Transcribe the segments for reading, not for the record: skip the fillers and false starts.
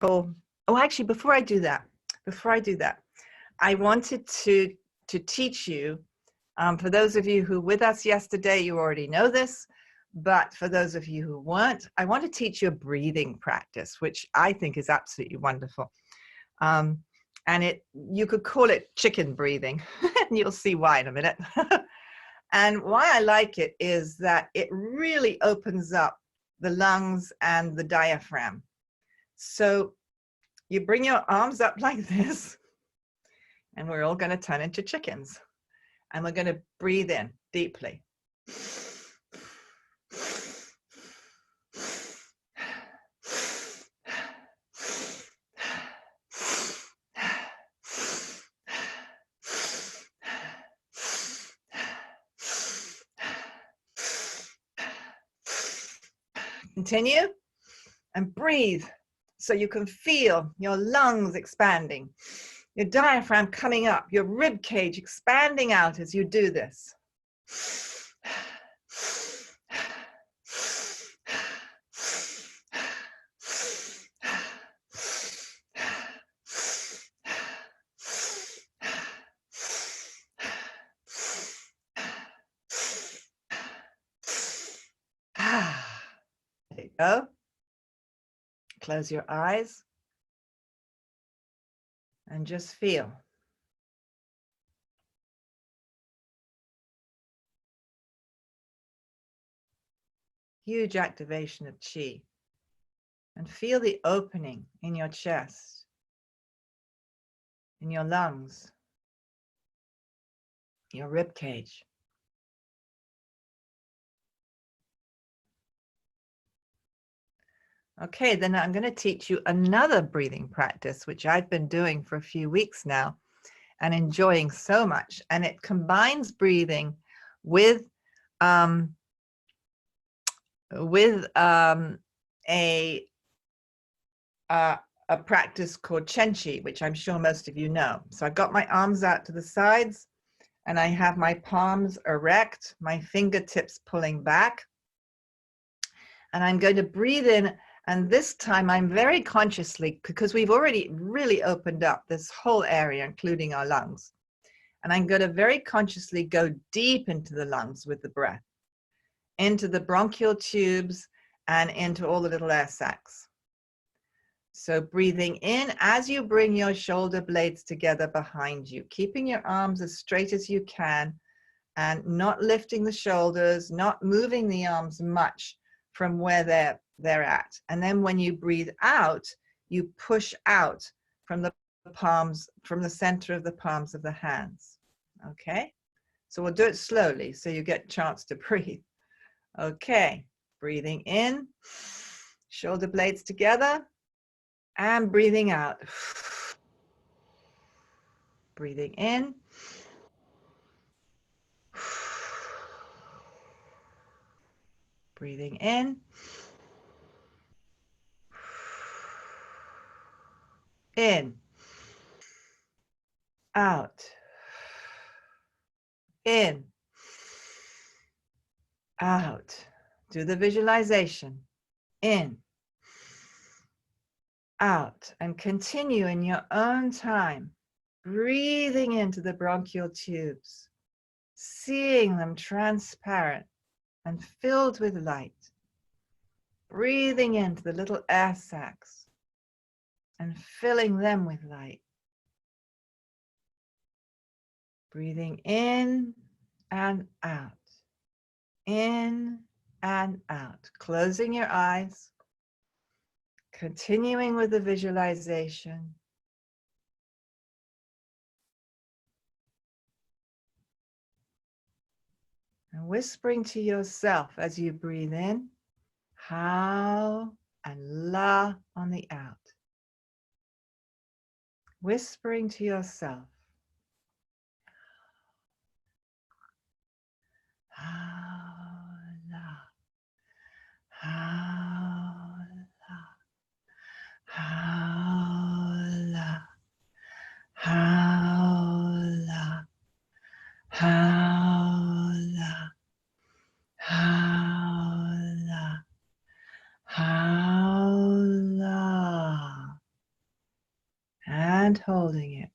Oh, actually, before I do that, I wanted to teach you, for those of you who were with us yesterday, you already know this, but for those of you who weren't, I want to teach you a breathing practice, which I think is absolutely wonderful. And you could call it chicken breathing, and you'll see why in a minute. And why I like it is that it really opens up the lungs and the diaphragm. So you bring your arms up like this, and we're all going to turn into chickens. And we're going to breathe in deeply. Continue and breathe so you can feel your lungs expanding, your diaphragm coming up, your rib cage expanding out as you do this. There you go. Close your eyes and just feel. Huge activation of chi. And feel the opening in your chest, in your lungs, your rib cage. Okay, then I'm going to teach you another breathing practice, which I've been doing for a few weeks now and enjoying so much. And it combines breathing with a practice called Chenchi, which I'm sure most of you know. So I've got my arms out to the sides and I have my palms erect, my fingertips pulling back. And I'm going to breathe in. And this time I'm very consciously, because we've already really opened up this whole area, including our lungs. And I'm going to very consciously go deep into the lungs with the breath, into the bronchial tubes and into all the little air sacs. So breathing in as you bring your shoulder blades together behind you, keeping your arms as straight as you can and not lifting the shoulders, not moving the arms much from where they're at. And then when you breathe out, you push out from the palms, from the center of the palms of the hands. Okay? So we'll do it slowly so you get a chance to breathe. Okay, breathing in, shoulder blades together, and breathing out. Breathing in. Breathing in. In. Out. In. Out. Do the visualization. In. Out. And continue in your own time, breathing into the bronchial tubes, seeing them transparent and filled with light. Breathing into the little air sacs and filling them with light. Breathing in and out. In and out. Closing your eyes. Continuing with the visualization. And whispering to yourself as you breathe in, how and la on the out. Whispering to yourself, how la, how la, how la, how la, how la, how la, how la. and holding it.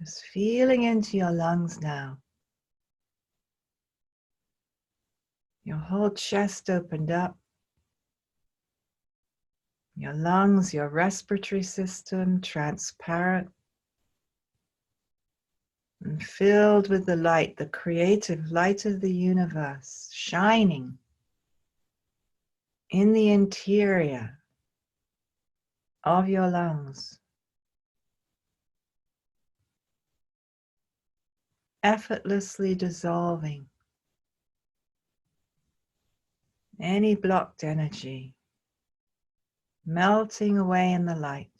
Just feeling into your lungs now. Your whole chest opened up. Your lungs, your respiratory system, transparent and filled with the light, the creative light of the universe, shining in the interior of your lungs, effortlessly dissolving any blocked energy, melting away in the light.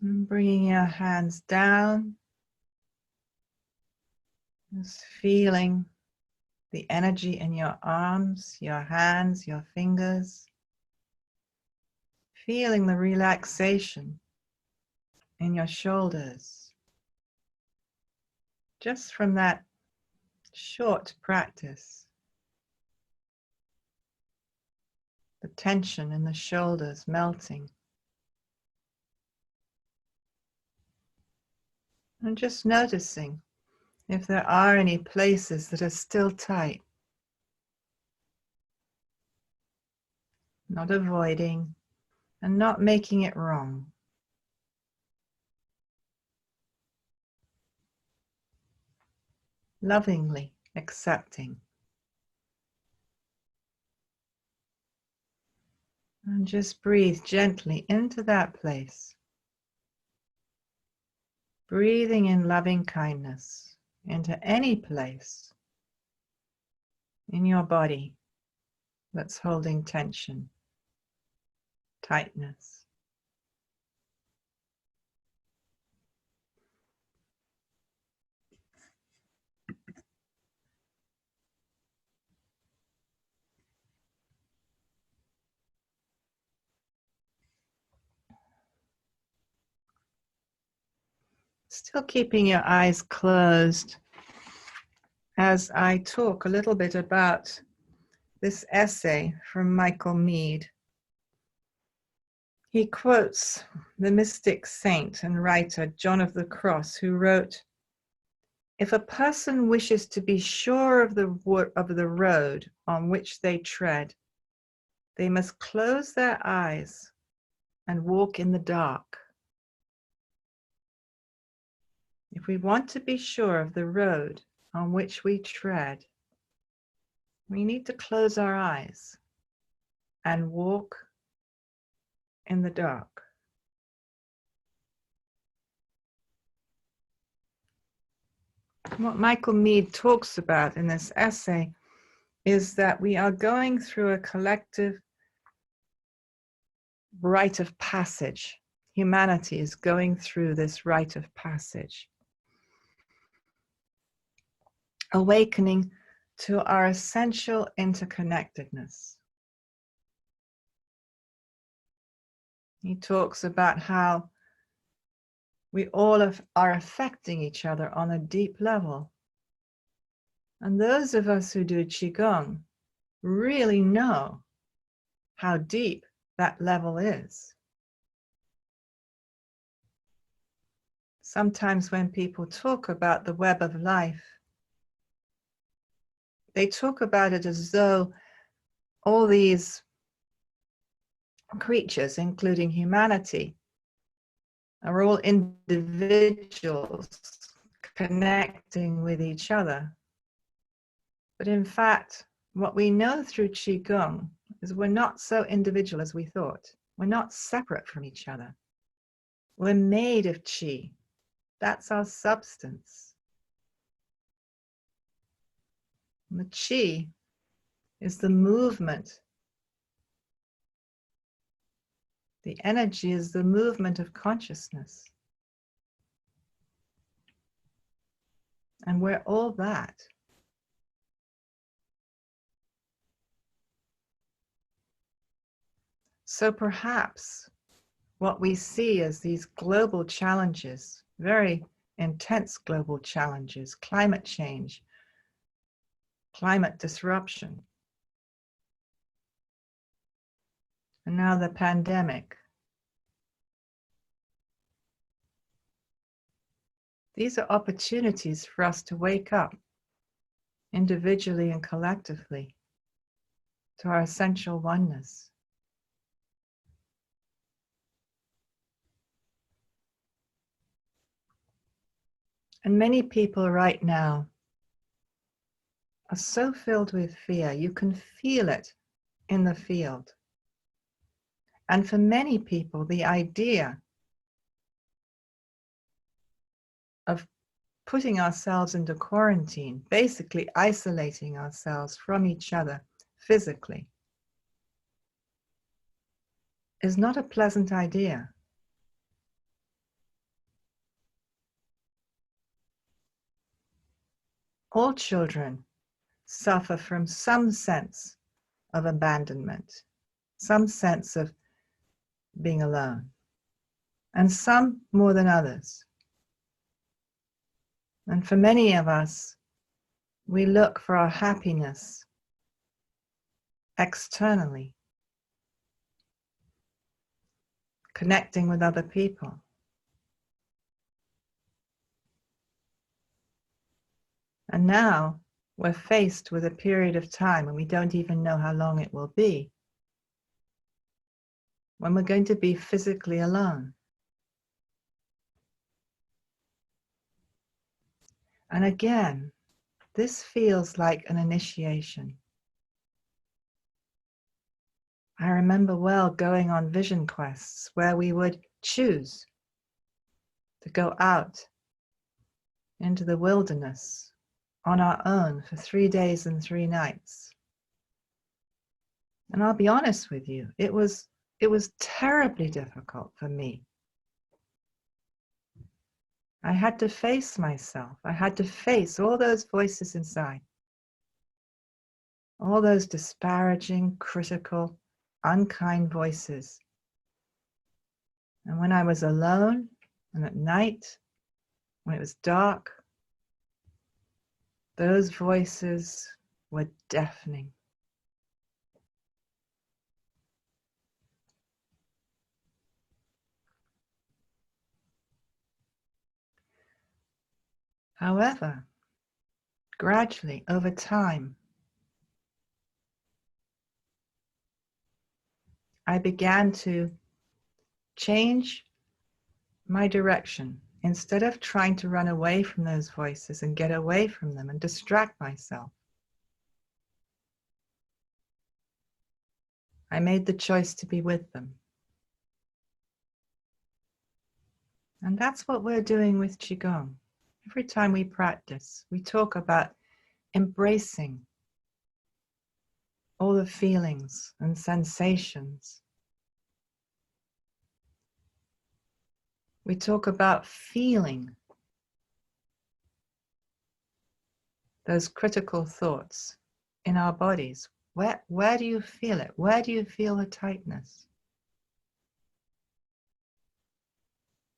And bringing your hands down, just feeling the energy in your arms, your hands, your fingers, feeling the relaxation in your shoulders, just from that short practice. The tension in the shoulders melting. And just noticing if there are any places that are still tight. Not avoiding and not making it wrong. Lovingly accepting. And just breathe gently into that place. Breathing in loving kindness into any place in your body that's holding tension, tightness. Still keeping your eyes closed as I talk a little bit about this essay from Michael Meade. He quotes the mystic saint and writer John of the Cross, who wrote, "If a person wishes to be sure of the road on which they tread, they must close their eyes and walk in the dark." If we want to be sure of the road on which we tread, we need to close our eyes and walk in the dark. What Michael Meade talks about in this essay is that we are going through a collective rite of passage. Humanity is going through this rite of passage, awakening to our essential interconnectedness. He talks about how we all are affecting each other on a deep level. And those of us who do Qigong really know how deep that level is. Sometimes when people talk about the web of life, they talk about it as though all these creatures, including humanity, are all individuals connecting with each other. But in fact, what we know through Qigong is we're not so individual as we thought. We're not separate from each other. We're made of Qi. That's our substance. And the Qi is the movement. The energy is the movement of consciousness. And we're all that. So perhaps what we see as these global challenges, very intense global challenges, climate change, climate disruption, And now the pandemic. These are opportunities for us to wake up individually and collectively to our essential oneness. And many people right now are so filled with fear. You can feel it in the field. And for many people, the idea of putting ourselves into quarantine, basically isolating ourselves from each other physically, is not a pleasant idea. All children suffer from some sense of abandonment, some sense of being alone, and some more than others. And for many of us, we look for our happiness externally, connecting with other people. And now we're faced with a period of time, and we don't even know how long it will be, when we're going to be physically alone. And again, this feels like an initiation. I remember well going on vision quests where we would choose to go out into the wilderness on our own for 3 days and 3 nights. And I'll be honest with you, it was terribly difficult for me. I had to face myself. I had to face all those voices inside, all those disparaging, critical, unkind voices. And when I was alone and at night, when it was dark, those voices were deafening. However, gradually, over time, I began to change my direction. Instead of trying to run away from those voices and get away from them and distract myself, I made the choice to be with them. And that's what we're doing with Qigong. Every time we practice, we talk about embracing all the feelings and sensations. We talk about feeling those critical thoughts in our bodies. Where do you feel it? Where do you feel the tightness?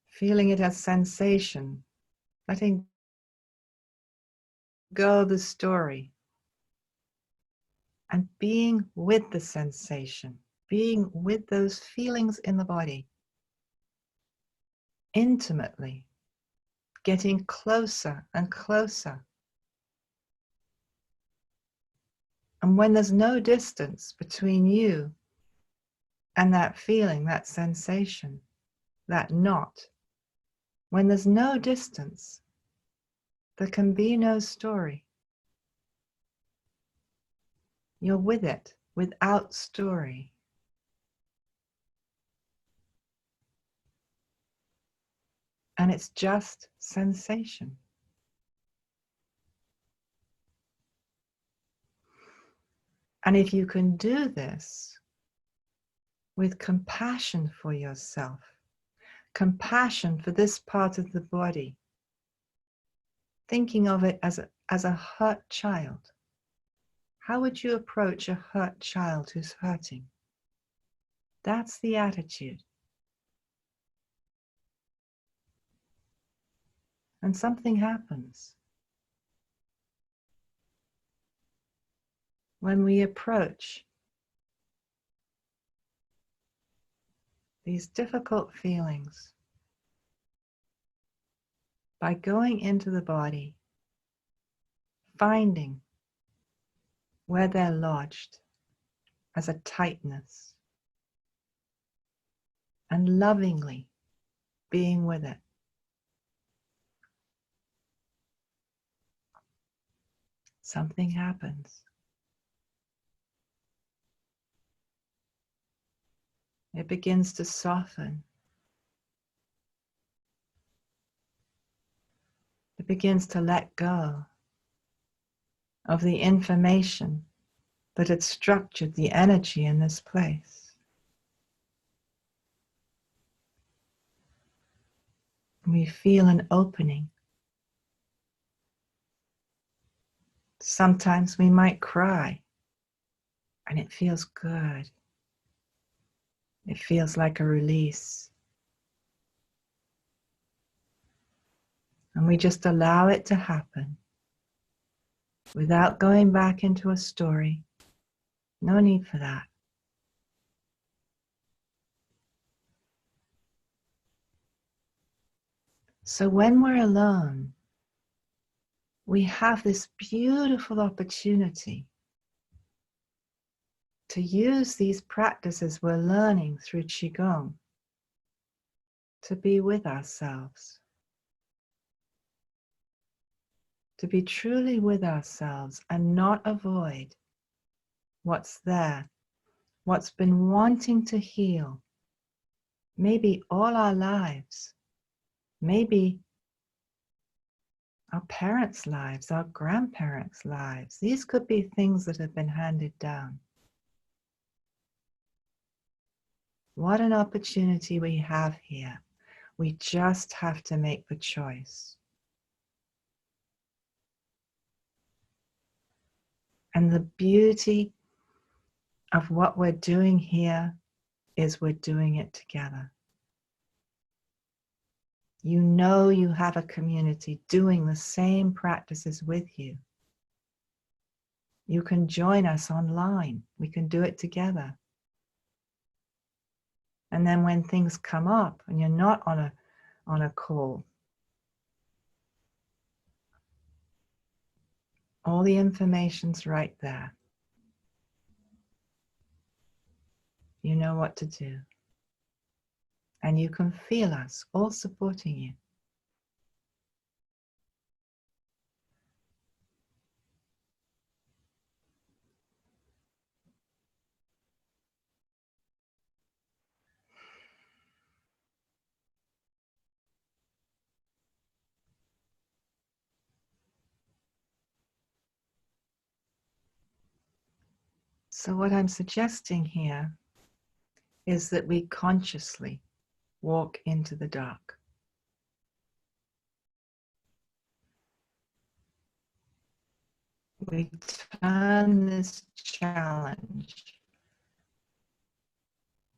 Feeling it as sensation, letting go of the story, and being with the sensation, being with those feelings in the body, intimately, getting closer and closer. And when there's no distance between you and that feeling, that sensation, that knot, when there's no distance, there can be no story. You're with it without story. And it's just sensation. And if you can do this with compassion for yourself, compassion for this part of the body, thinking of it as a hurt child, how would you approach a hurt child who's hurting? That's the attitude. And something happens when we approach these difficult feelings by going into the body, finding where they're lodged as a tightness, and lovingly being with it. Something happens. It begins to soften. It begins to let go of the information that had structured the energy in this place. We feel an opening. Sometimes we might cry, and it feels good. It feels like a release. And we just allow it to happen without going back into a story. No need for that. So when we're alone, we have this beautiful opportunity to use these practices we're learning through Qigong to be with ourselves, to be truly with ourselves and not avoid what's there, what's been wanting to heal, maybe all our lives, maybe our parents' lives, our grandparents' lives. These could be things that have been handed down. What an opportunity we have here. We just have to make the choice. And the beauty of what we're doing here is we're doing it together. You know you have a community doing the same practices with you. You can join us online. We can do it together. And then when things come up and you're not on a call, all the information's right there. You know what to do. And you can feel us all supporting you. So what I'm suggesting here is that we consciously walk into the dark. We turn this challenge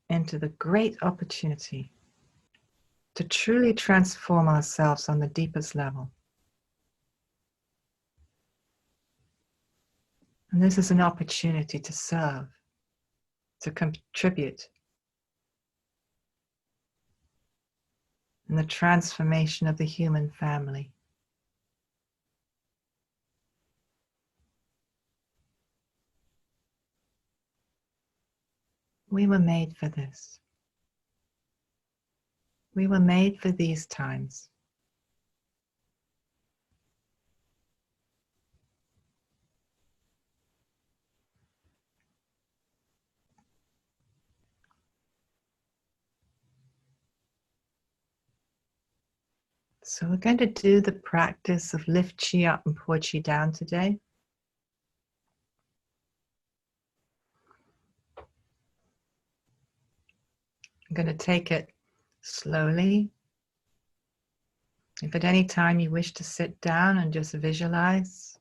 into the great opportunity to truly transform ourselves on the deepest level. And this is an opportunity to serve, to contribute in the transformation of the human family. We were made for this. We were made for these times. So we're going to do the practice of lift chi up and pour chi down today. I'm going to take it slowly. If at any time you wish to sit down and just visualize,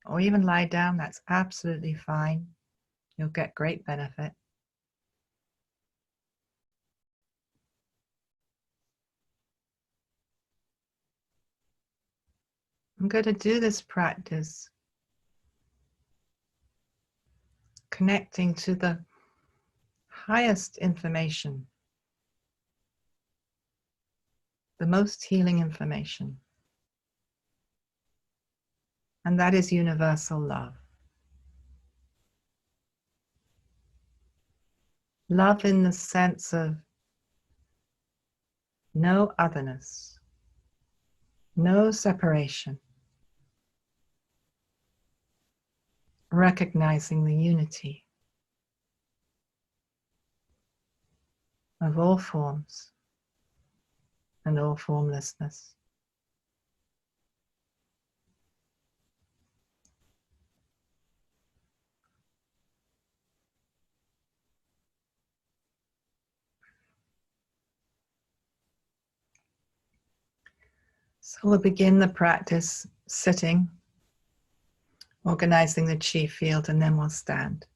or even lie down, that's absolutely fine. You'll get great benefit. I'm going to do this practice connecting to the highest information the most healing information. And that is universal love. Love in the sense of no otherness, no separation, recognizing the unity of all forms and all formlessness. So we'll begin the practice sitting, organizing the chi field, and then we'll stand.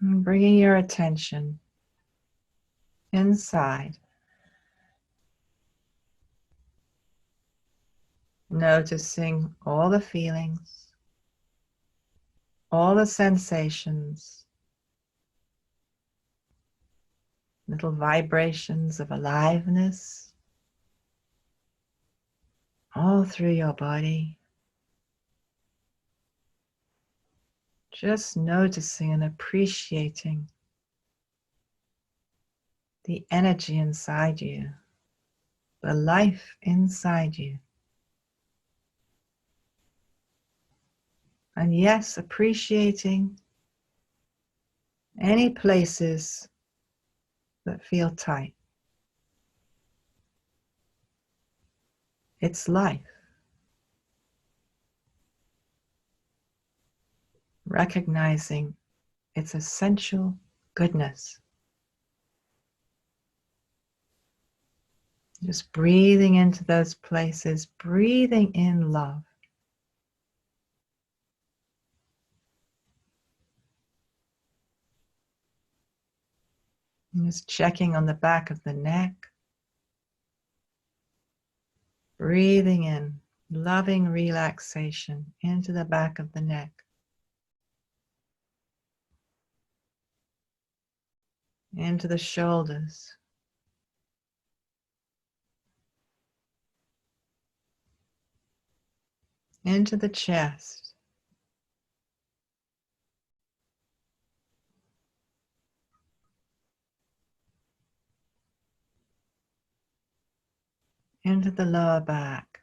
And bringing your attention inside, noticing all the feelings, all the sensations, little vibrations of aliveness all through your body. Just noticing and appreciating the energy inside you, the life inside you. And yes, appreciating any places that feel tight. It's life. Recognizing its essential goodness. Just breathing into those places, breathing in love. And just checking on the back of the neck. Breathing in loving relaxation into the back of the neck. Into the shoulders. Into the chest. Into the lower back.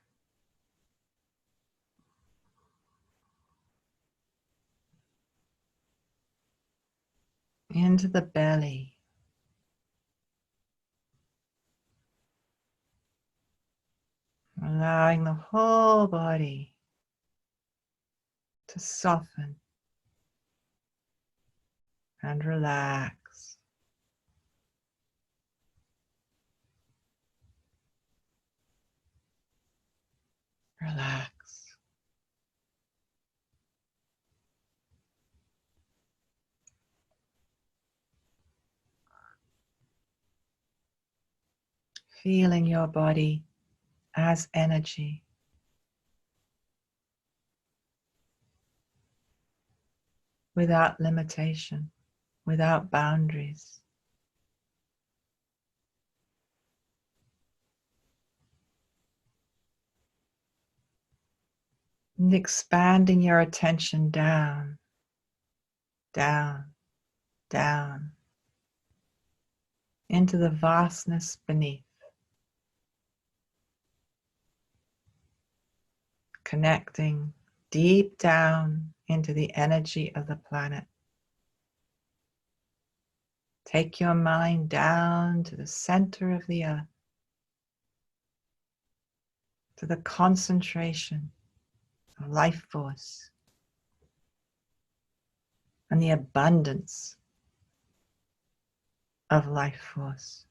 Into the belly. Allowing the whole body to soften and relax. Relax. Feeling your body as energy. Without limitation, without boundaries. And expanding your attention down, down, down, into the vastness beneath. Connecting deep down into the energy of the planet. Take your mind down to the center of the earth, to the concentration of life force and the abundance of life force.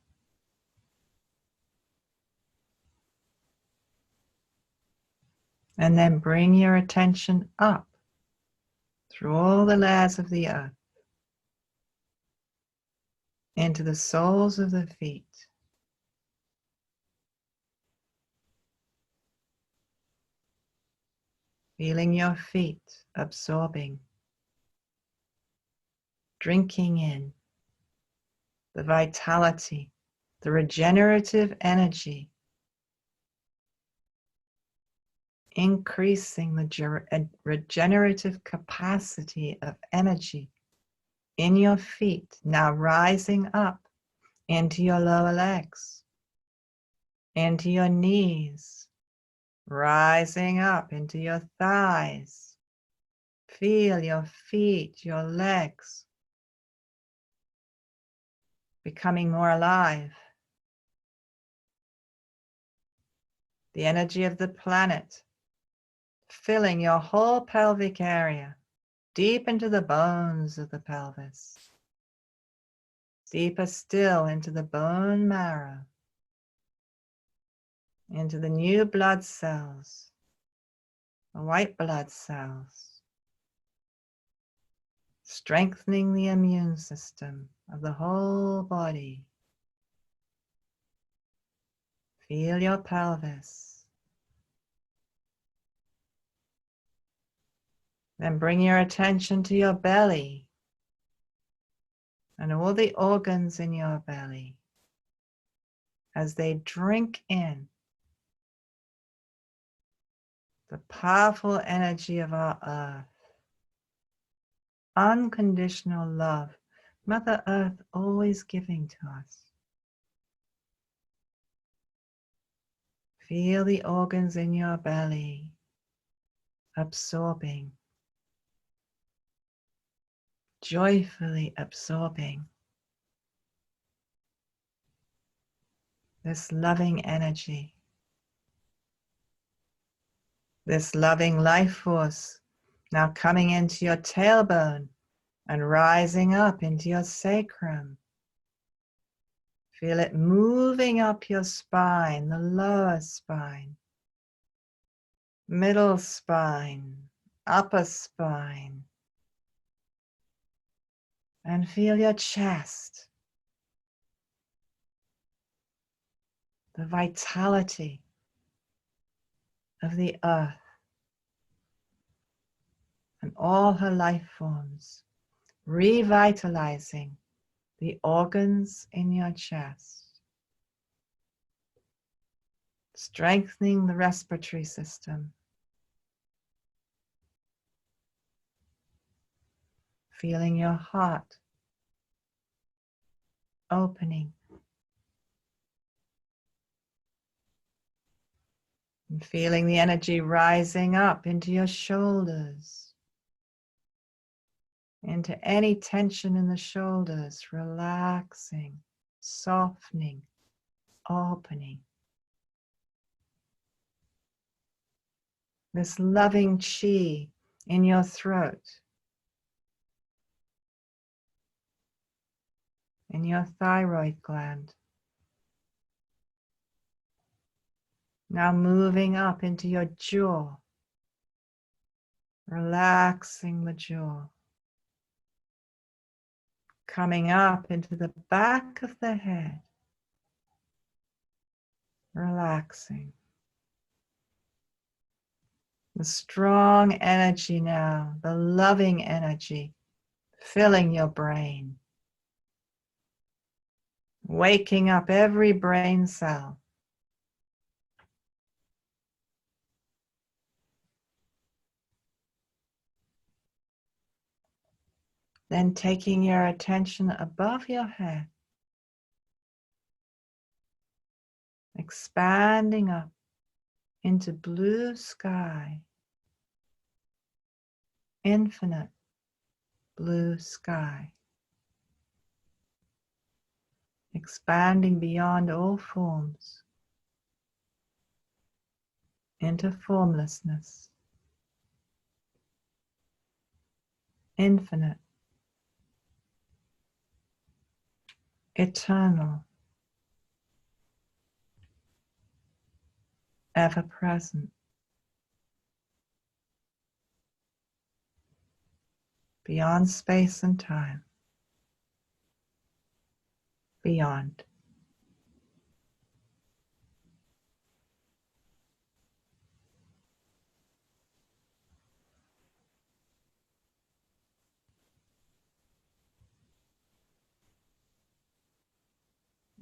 And then bring your attention up through all the layers of the earth into the soles of the feet. Feeling your feet absorbing, drinking in the vitality, the regenerative energy, increasing the regenerative capacity of energy in your feet, now rising up into your lower legs, into your knees, rising up into your thighs. Feel your feet, your legs becoming more alive. The energy of the planet filling your whole pelvic area, deep into the bones of the pelvis, deeper still into the bone marrow, into the new blood cells, the white blood cells, strengthening the immune system of the whole body. Feel your pelvis. Then bring your attention to your belly and all the organs in your belly as they drink in the powerful energy of our earth. Unconditional love, Mother Earth always giving to us. Feel the organs in your belly absorbing, joyfully absorbing this loving energy, this loving life force now coming into your tailbone and rising up into your sacrum. Feel it moving up your spine, the lower spine, middle spine, upper spine, and feel your chest, the vitality of the earth and all her life forms, revitalizing the organs in your chest, strengthening the respiratory system, feeling your heart opening, and feeling the energy rising up into your shoulders, into any tension in the shoulders, relaxing, softening, opening. This loving chi in your throat, in your thyroid gland. Now moving up into your jaw, relaxing the jaw. Coming up into the back of the head, relaxing. The strong energy now, the loving energy, filling your brain, waking up every brain cell. Then taking your attention above your head, expanding up into blue sky, infinite blue sky, expanding beyond all forms into formlessness, infinite, eternal, ever present, beyond space and time, beyond.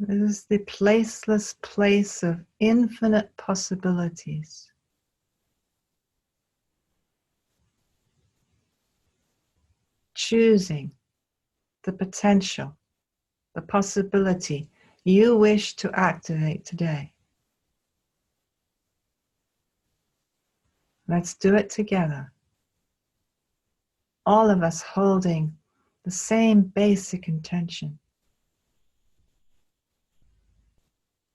It is the placeless place of infinite possibilities. Choosing the potential, the possibility you wish to activate today. Let's do it together. All of us holding the same basic intention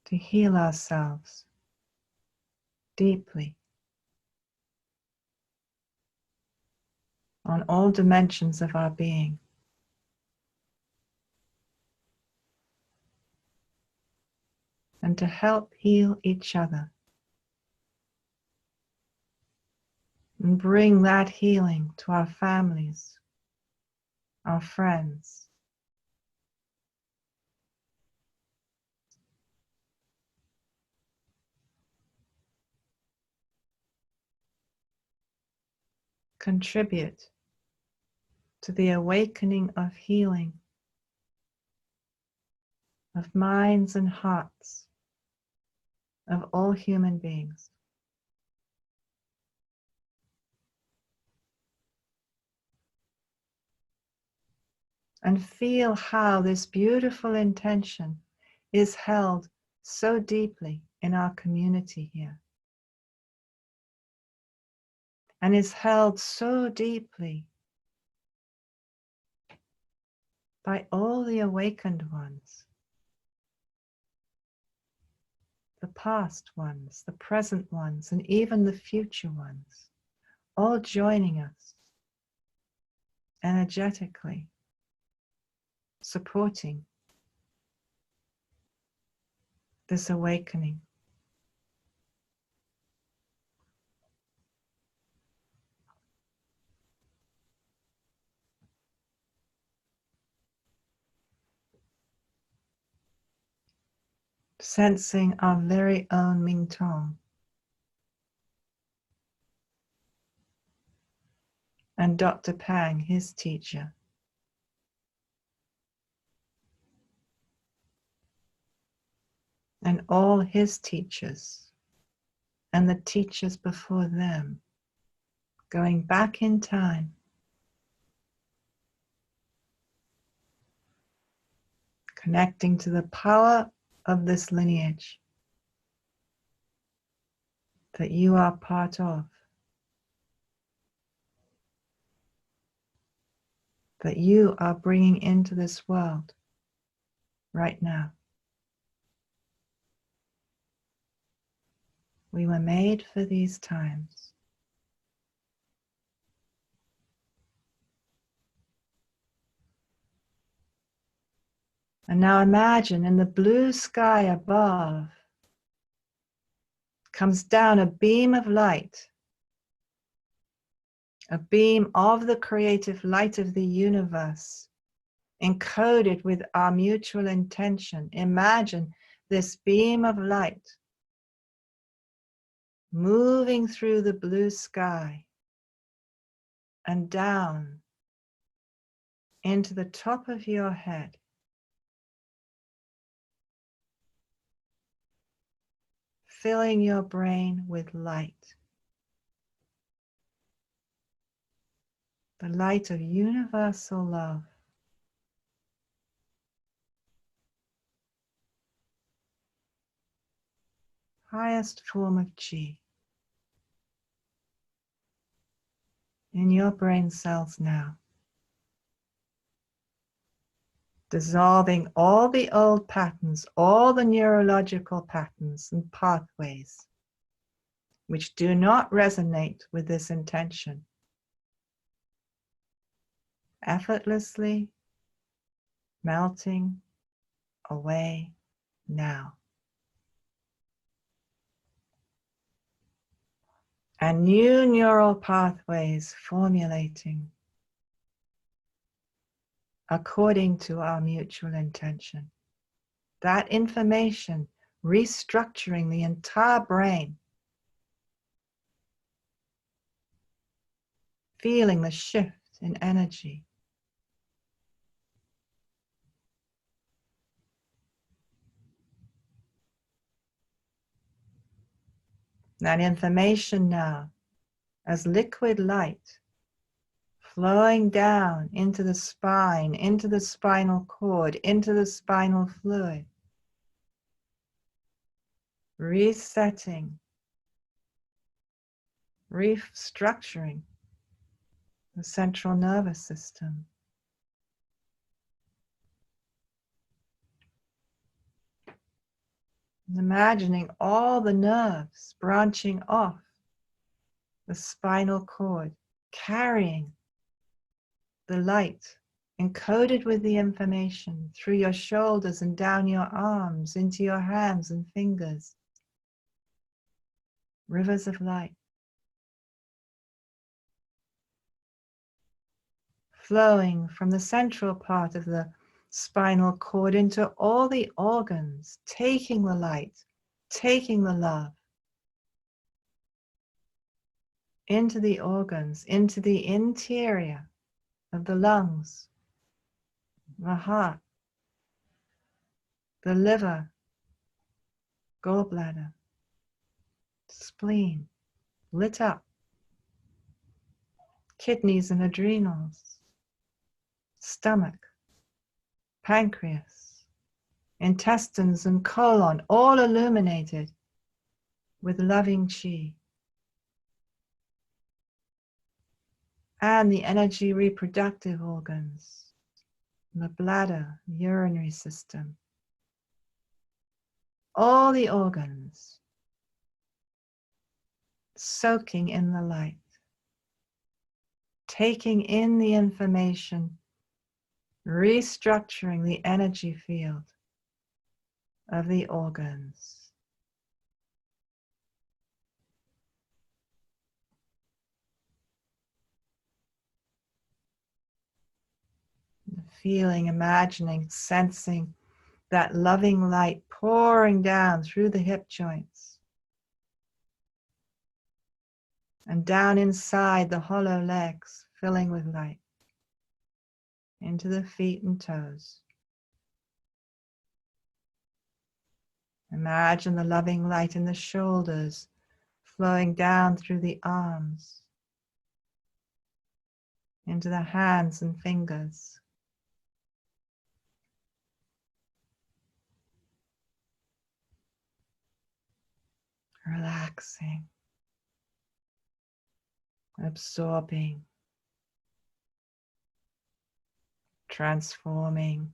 to heal ourselves deeply on all dimensions of our being. And to help heal each other and bring that healing to our families, our friends. Contribute to the awakening of healing of minds and hearts of all human beings. And feel how this beautiful intention is held so deeply in our community here. And is held so deeply by all the awakened ones, the past ones, the present ones, and even the future ones, all joining us energetically, supporting this awakening. Sensing our very own Ming Tong and Dr. Pang, his teacher, and all his teachers and the teachers before them, going back in time, connecting to the power of this lineage that you are part of, that you are bringing into this world right now. We were made for these times. And now imagine in the blue sky above comes down a beam of light, a beam of the creative light of the universe, encoded with our mutual intention. Imagine this beam of light moving through the blue sky and down into the top of your head, filling your brain with light, the light of universal love. Highest form of Qi in your brain cells now, dissolving all the old patterns, all the neurological patterns and pathways which do not resonate with this intention. Effortlessly melting away now. And new neural pathways formulating according to our mutual intention. That information restructuring the entire brain, feeling the shift in energy. That information now as liquid light flowing down into the spine, into the spinal cord, into the spinal fluid, resetting, restructuring the central nervous system. And imagining all the nerves branching off the spinal cord, carrying the light encoded with the information through your shoulders and down your arms, into your hands and fingers. Rivers of light flowing from the central part of the spinal cord into all the organs, taking the light, taking the love into the organs, into the interior of the lungs, the heart, the liver, gallbladder, spleen, lit up, kidneys and adrenals, stomach, pancreas, intestines and colon, all illuminated with loving chi. And the energy reproductive organs, the bladder, urinary system, all the organs soaking in the light, taking in the information, restructuring the energy field of the organs. Feeling, imagining, sensing that loving light pouring down through the hip joints and down inside the hollow legs, filling with light into the feet and toes. Imagine the loving light in the shoulders flowing down through the arms into the hands and fingers. Relaxing, absorbing, transforming.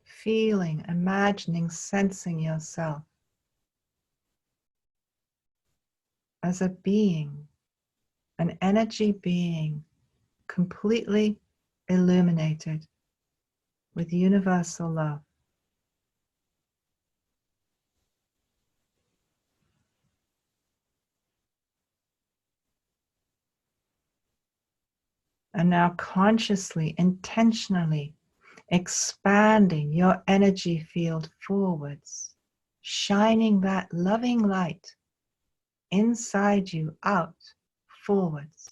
Feeling, imagining, sensing yourself as a being, an energy being, completely illuminated with universal love. And now consciously, intentionally expanding your energy field forwards, shining that loving light inside you out, forwards,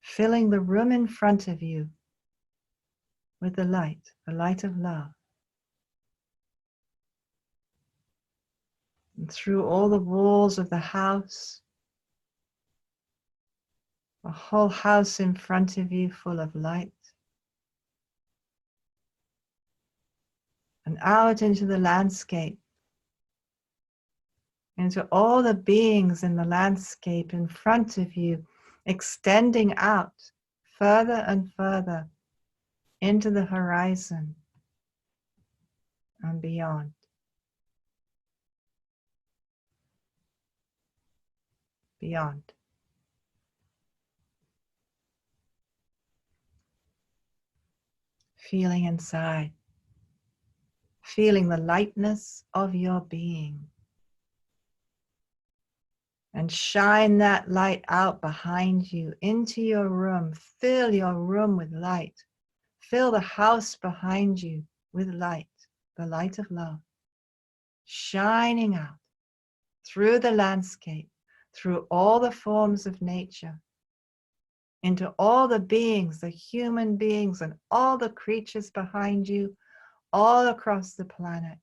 filling the room in front of you with the light of love. And through all the walls of the house, a whole house in front of you full of light, and out into the landscape, into all the beings in the landscape in front of you, extending out further and further into the horizon and beyond. Beyond. Feeling inside, feeling the lightness of your being. And shine that light out behind you into your room. Fill your room with light. Fill the house behind you with light, the light of love, shining out through the landscape, through all the forms of nature, into all the beings, the human beings and all the creatures behind you, all across the planet,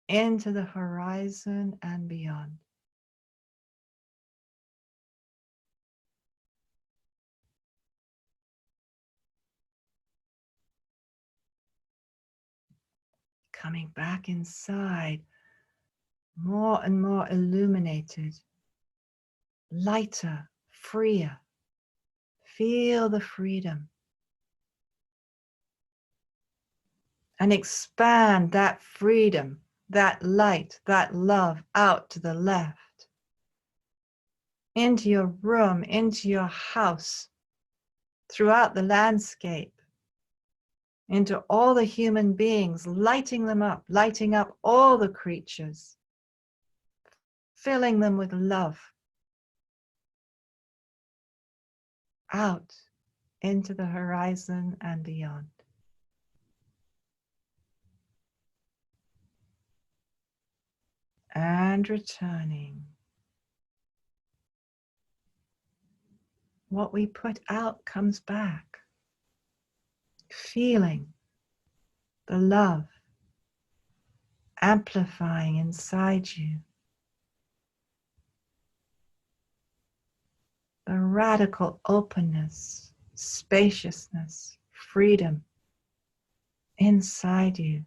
into the horizon and beyond. Coming back inside, more and more illuminated, lighter, freer. Feel the freedom. And expand that freedom, that light, that love out to the left, into your room, into your house, throughout the landscape, into all the human beings, lighting them up, lighting up all the creatures, filling them with love, out into the horizon and beyond. And returning. What we put out comes back. Feeling the love amplifying inside you. The radical openness, spaciousness, freedom inside you.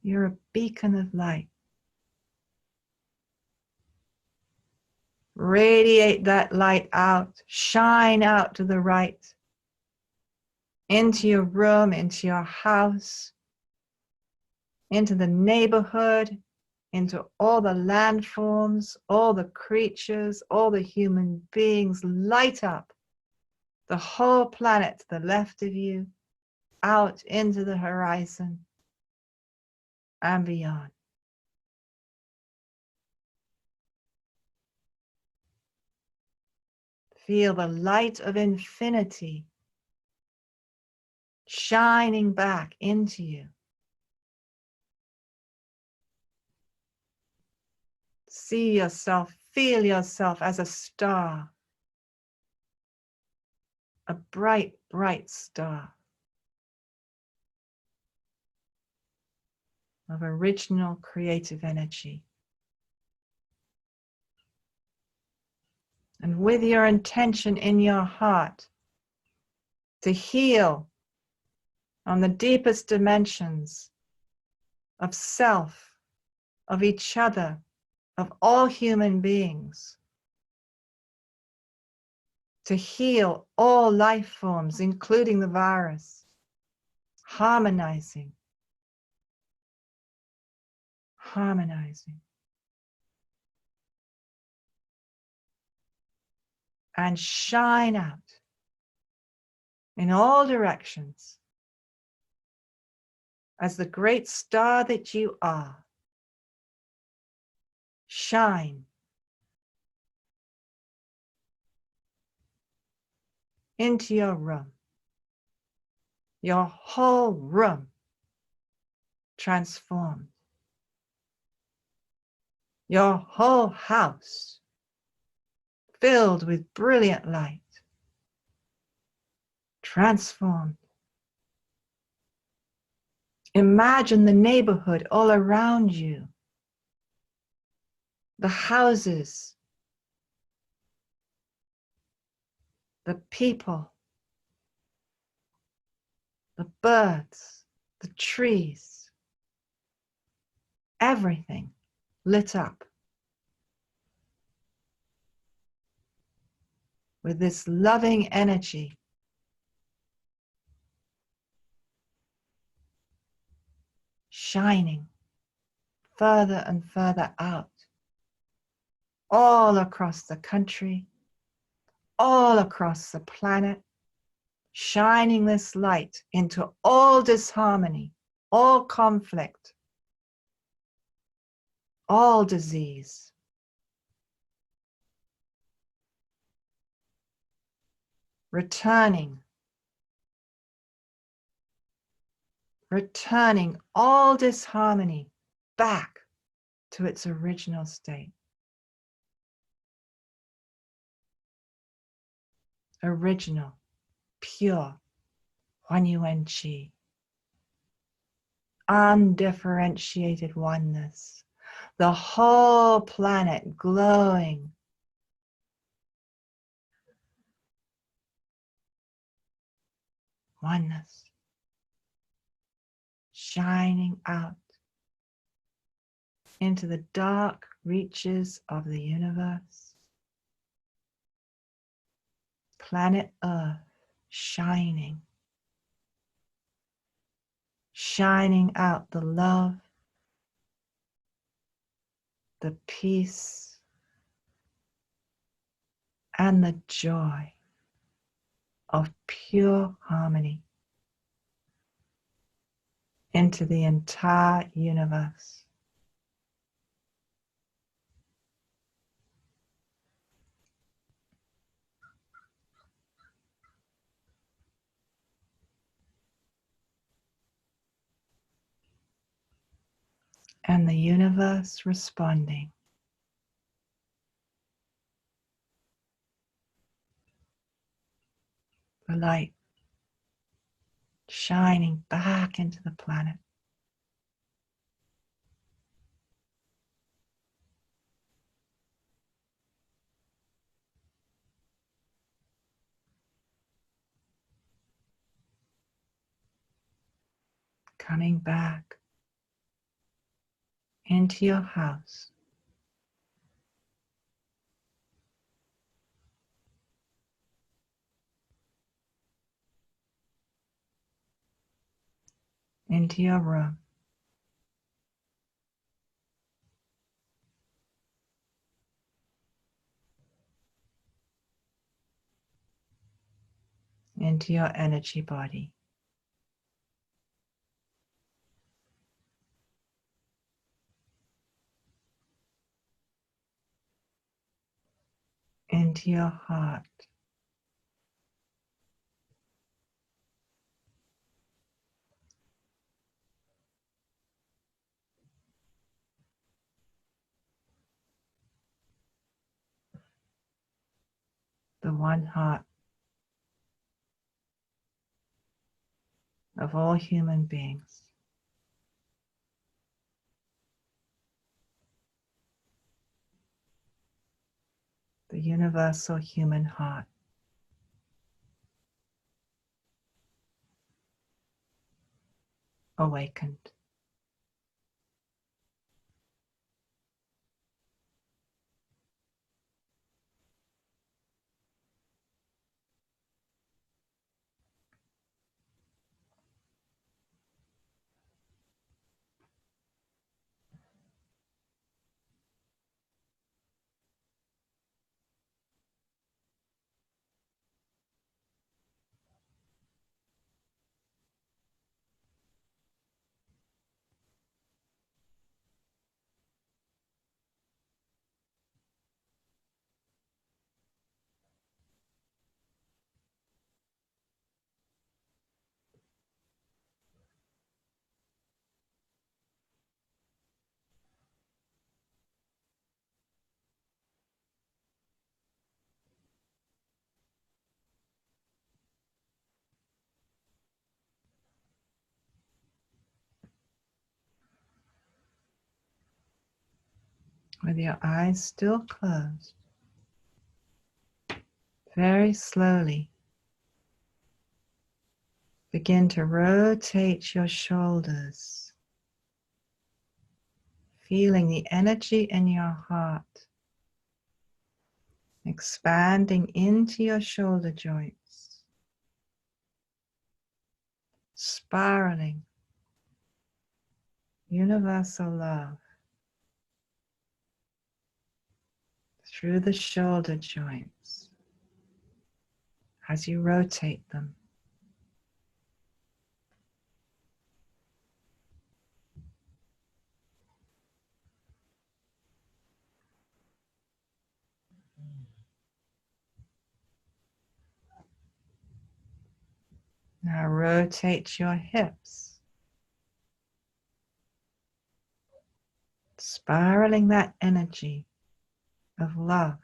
You're a beacon of light. Radiate that light out, shine out to the right, into your room, into your house, into the neighborhood, into all the landforms, all the creatures, all the human beings. Light up the whole planet to the left of you, out into the horizon and beyond. Feel the light of infinity shining back into you. See yourself, feel yourself as a star, a bright, bright star of original creative energy. And with your intention in your heart to heal on the deepest dimensions of self, of each other, of all human beings, to heal all life forms, including the virus, harmonizing, and shine out in all directions as the great star that you are. Shine into your room, your whole room transformed, your whole house filled with brilliant light, transformed. Imagine the neighborhood all around you, the houses, the people, the birds, the trees, everything lit up with this loving energy, shining further and further out, all across the country, all across the planet, shining this light into all disharmony, all conflict, all disease. Returning returning all disharmony back to its original state. Original, pure, Huan Qi. Undifferentiated oneness. The whole planet glowing. Oneness. Shining out into the dark reaches of the universe. Planet Earth shining. Shining out the love, the peace, and the joy of pure harmony into the entire universe. And the universe responding. The light shining back into the planet. Coming back into your house. Into your room. Into your energy body. Into your heart. The one heart of all human beings. The universal human heart. Awakened. With your eyes still closed, very slowly begin to rotate your shoulders, feeling the energy in your heart expanding into your shoulder joints, spiraling universal love through the shoulder joints as you rotate them. Now rotate your hips spiraling that energy of love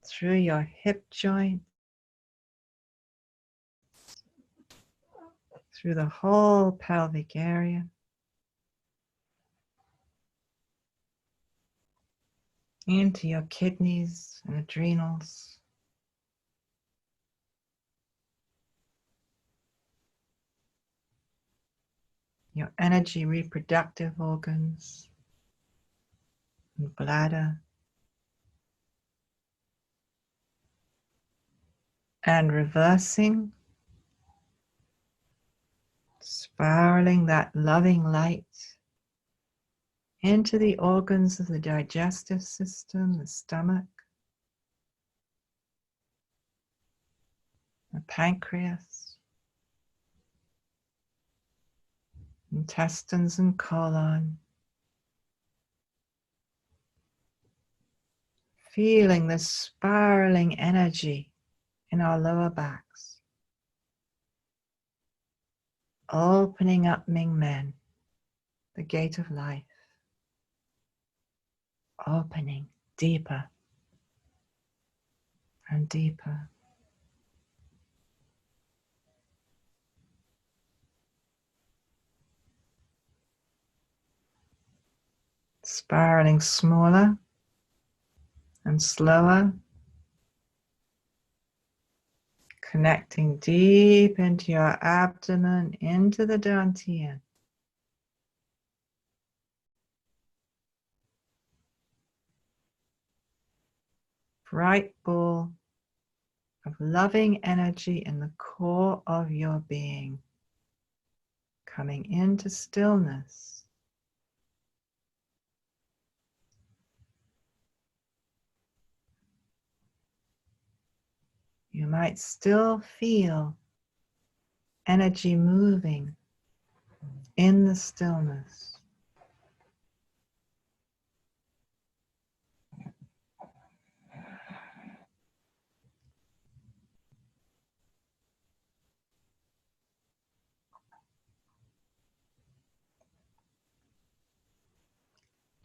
through your hip joint, through the whole pelvic area, into your kidneys and adrenals, your energy reproductive organs and bladder, and reversing, spiraling that loving light into the organs of the digestive system, the stomach, the pancreas, intestines and colon. Feeling this spiraling energy in our lower backs, opening up Ming Men, the gate of life, opening deeper and deeper. Spiraling smaller and slower, connecting deep into your abdomen, into the dantian. Bright ball of loving energy in the core of your being, coming into stillness. You might still feel energy moving in the stillness.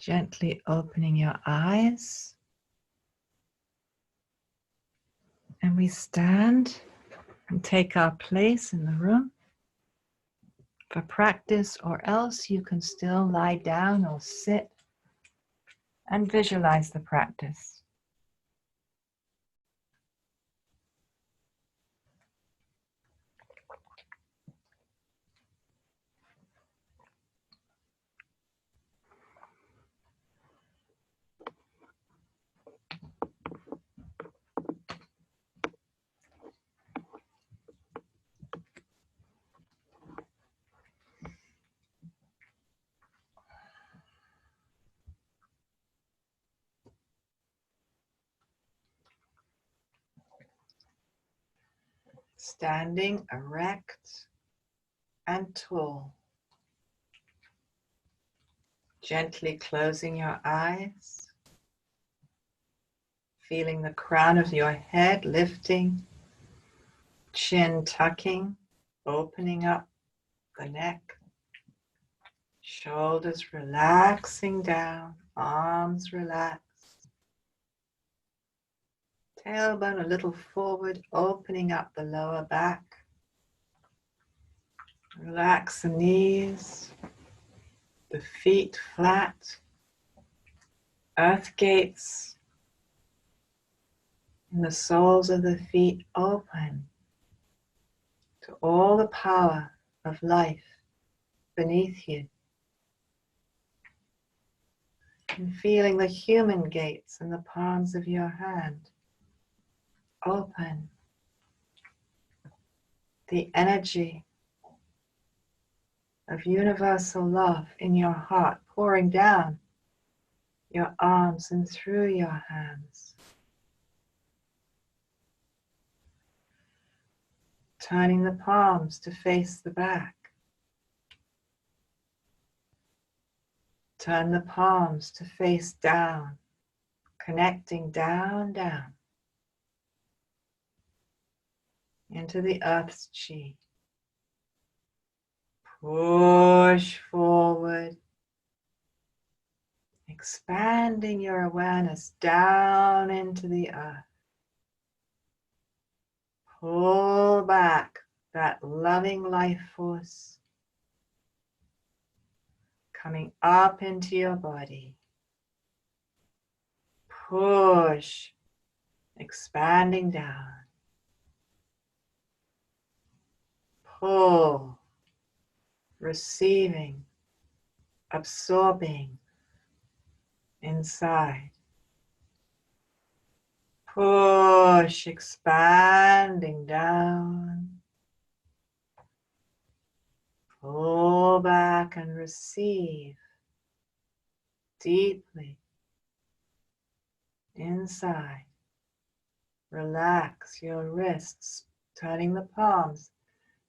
Gently opening your eyes, and we stand and take our place in the room for practice, or else you can still lie down or sit and visualize the practice. Standing erect and tall. Gently closing your eyes. Feeling the crown of your head lifting, chin tucking, opening up the neck. Shoulders relaxing down, arms relaxed. Tailbone a little forward, opening up the lower back. Relax the knees, the feet flat, earth gates in the soles of the feet open to all the power of life beneath you. And feeling the human gates in the palms of your hand open. The energy of universal love in your heart pouring down your arms and through your hands. Turning the palms to face the back. Turn the palms to face down, connecting down, down into the earth's chi. Push forward expanding your awareness down into the earth. Pull back that loving life force coming up into your body. Push, expanding down. Pull, receiving, absorbing inside. Push, expanding down. Pull back and receive deeply inside. Relax your wrists, turning the palms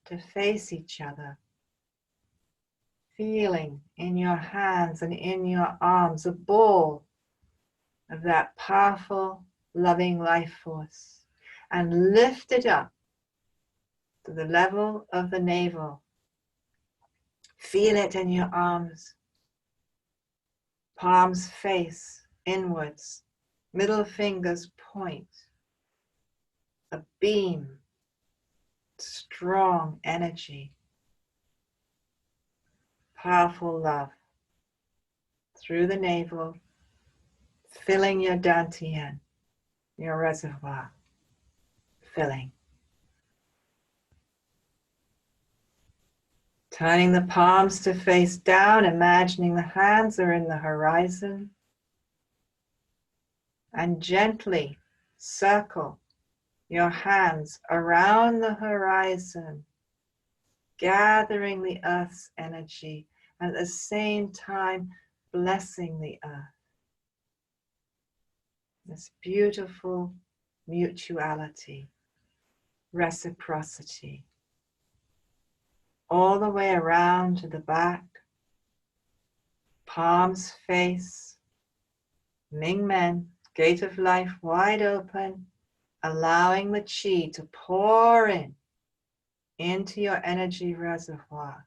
to face each other. Feeling in your hands and in your arms a ball of that powerful, loving life force, and lift it up to the level of the navel. Feel it in your arms. Palms face inwards, middle fingers point. A beam, strong energy, powerful love through the navel, filling your dantian, your reservoir, filling. Turning the palms to face down, imagining the hands are in the horizon, and gently circle your hands around the horizon, gathering the earth's energy, and at the same time blessing the earth. This beautiful mutuality, reciprocity, all the way around to the back, palms face, Ming Men, gate of life wide open, allowing the chi to pour in into your energy reservoir.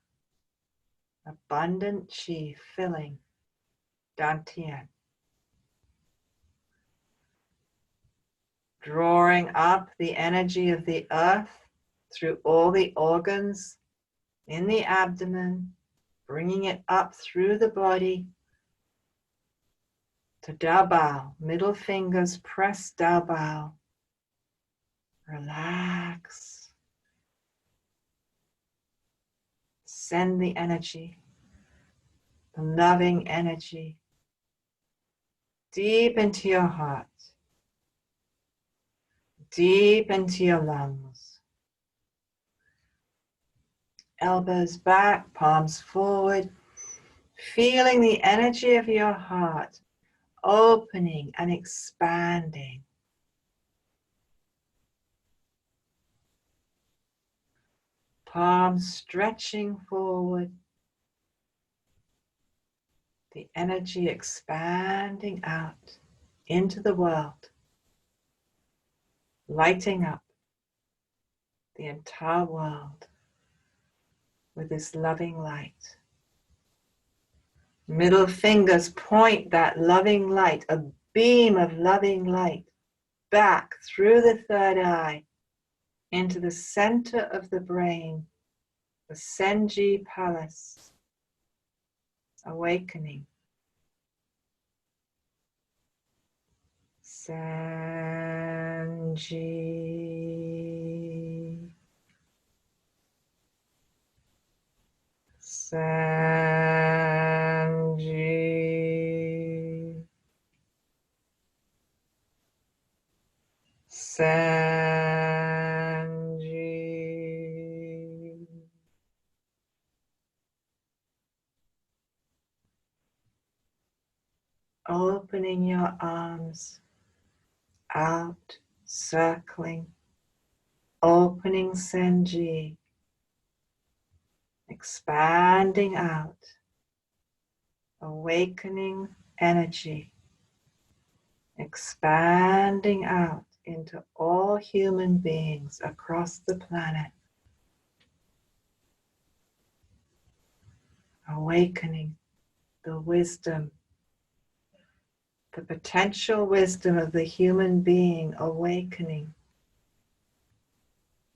Abundant chi filling dantian. Drawing up the energy of the earth through all the organs in the abdomen, bringing it up through the body to Dao Bao, middle fingers press Dao Bao. Relax. Send the energy, the loving energy, deep into your heart, deep into your lungs. Elbows back, palms forward, feeling the energy of your heart opening and expanding. Palms stretching forward, the energy expanding out into the world, lighting up the entire world with this loving light. Middle fingers point that loving light, a beam of loving light, back through the third eye into the center of the brain, the Senji Palace, awakening. Senji. Senji. Senji. Opening your arms out, circling, opening Senji, expanding out, awakening energy, expanding out into all human beings across the planet, awakening the wisdom the potential wisdom of the human being awakening.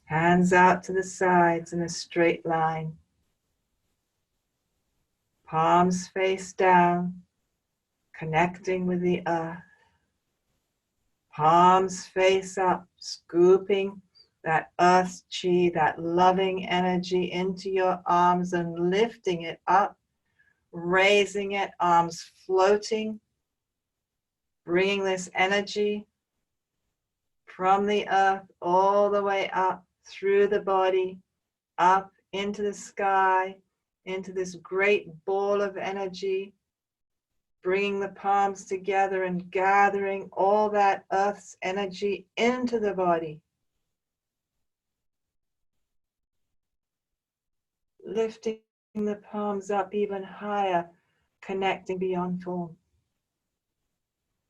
Hands out to the sides in a straight line. Palms face down, connecting with the earth. Palms face up, scooping that earth chi, that loving energy into your arms and lifting it up, raising it, arms floating, bringing this energy from the earth all the way up through the body, up into the sky, into this great ball of energy, bringing the palms together and gathering all that earth's energy into the body. Lifting the palms up even higher, connecting beyond form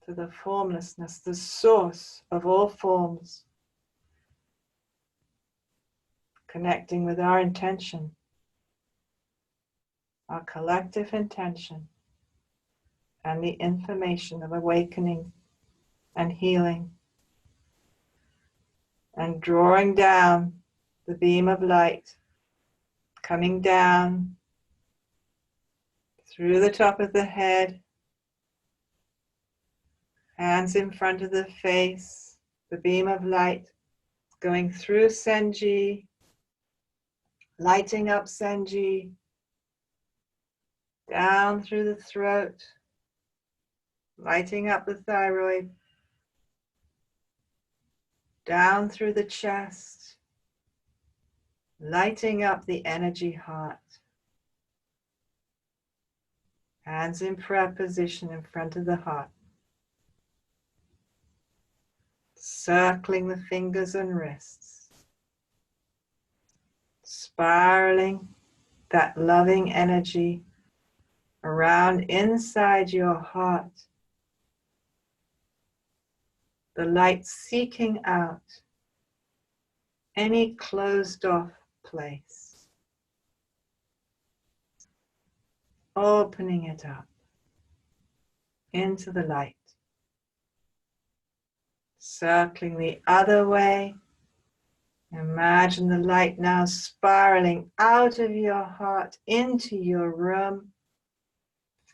to the formlessness, the source of all forms. Connecting with our intention, our collective intention, and the information of awakening and healing, and drawing down the beam of light, coming down through the top of the head, hands in front of the face, the beam of light going through Senji, lighting up Senji, down through the throat, lighting up the thyroid, down through the chest, lighting up the energy heart. Hands in prayer position in front of the heart. Circling the fingers and wrists. Spiraling that loving energy around inside your heart. The light seeking out any closed off place. Opening it up into the light. Circling the other way. Imagine the light now spiraling out of your heart into your room,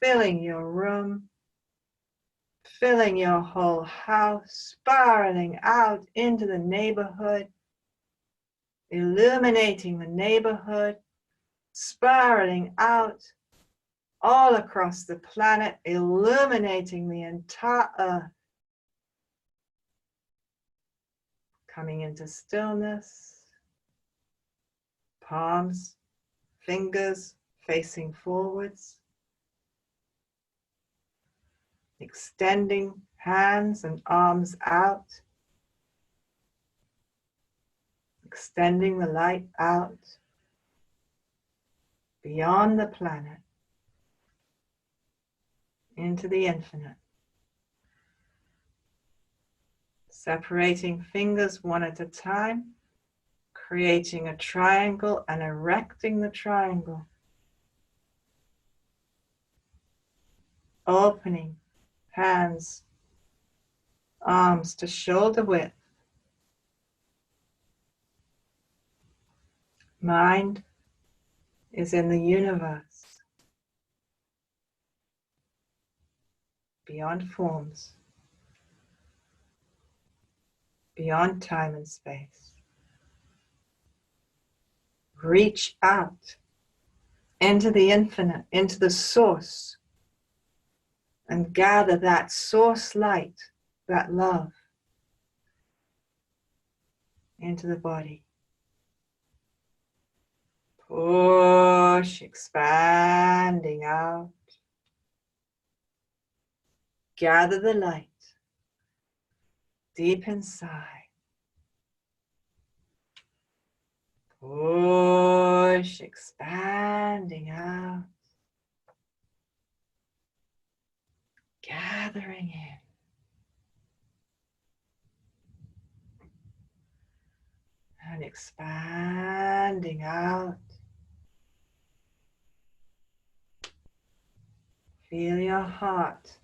filling your room, filling your whole house, spiraling out into the neighborhood, illuminating the neighborhood, spiraling out all across the planet, illuminating the entire earth. Coming into stillness, palms, fingers facing forwards, extending hands and arms out, extending the light out beyond the planet into the infinite. Separating fingers one at a time, creating a triangle and erecting the triangle. Opening hands, arms to shoulder width. Mind is in the universe, beyond forms, beyond time and space. Reach out into the infinite, into the source, and gather that source light, that love, into the body. Push, expanding out. Gather the light deep inside. Push, expanding out. Gathering in. And expanding out. Feel your heart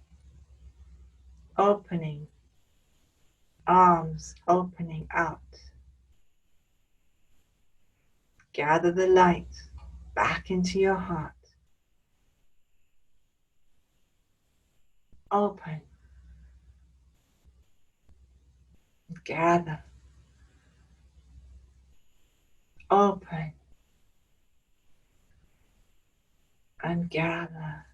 opening, arms opening out. Gather the light back into your heart. Open. Gather. Open. And gather.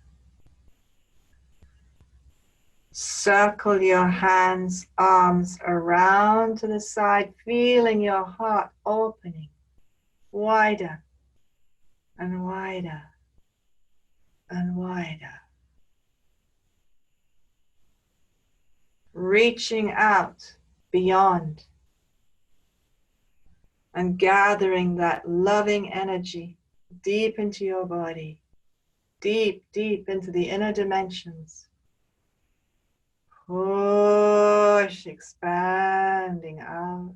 Circle your hands, arms around to the side, feeling your heart opening wider and wider and wider. Reaching out beyond and gathering that loving energy deep into your body, deep, deep into the inner dimensions. Push, expanding out.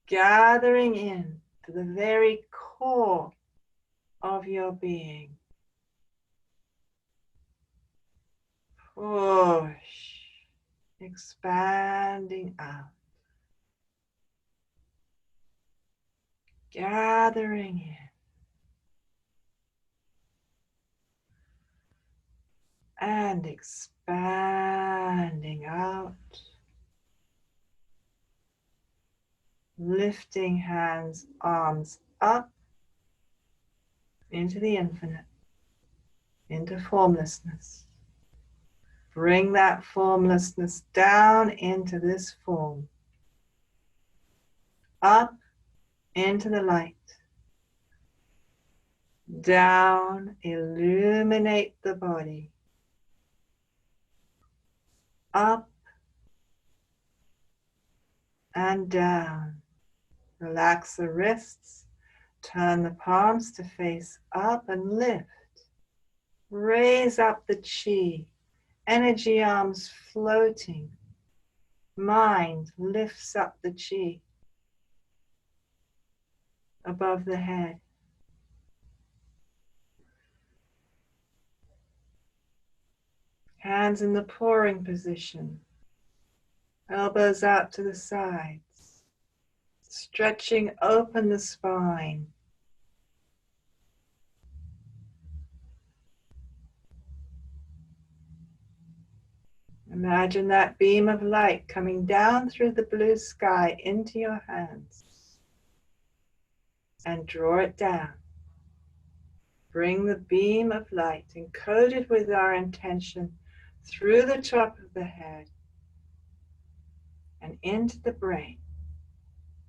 Gathering in to the very core of your being. Push, expanding out. Gathering in. And expanding out. Lifting hands, arms up into the infinite, into formlessness. Bring that formlessness down into this form. Up into the light. Down, illuminate the body. Up and down. Relax the wrists. Turn the palms to face up and lift. Raise up the chi. Energy arms floating. Mind lifts up the chi above the head. Hands in the pouring position. Elbows out to the sides. Stretching open the spine. Imagine that beam of light coming down through the blue sky into your hands. And draw it down. Bring the beam of light encoded with our intention through the top of the head and into the brain,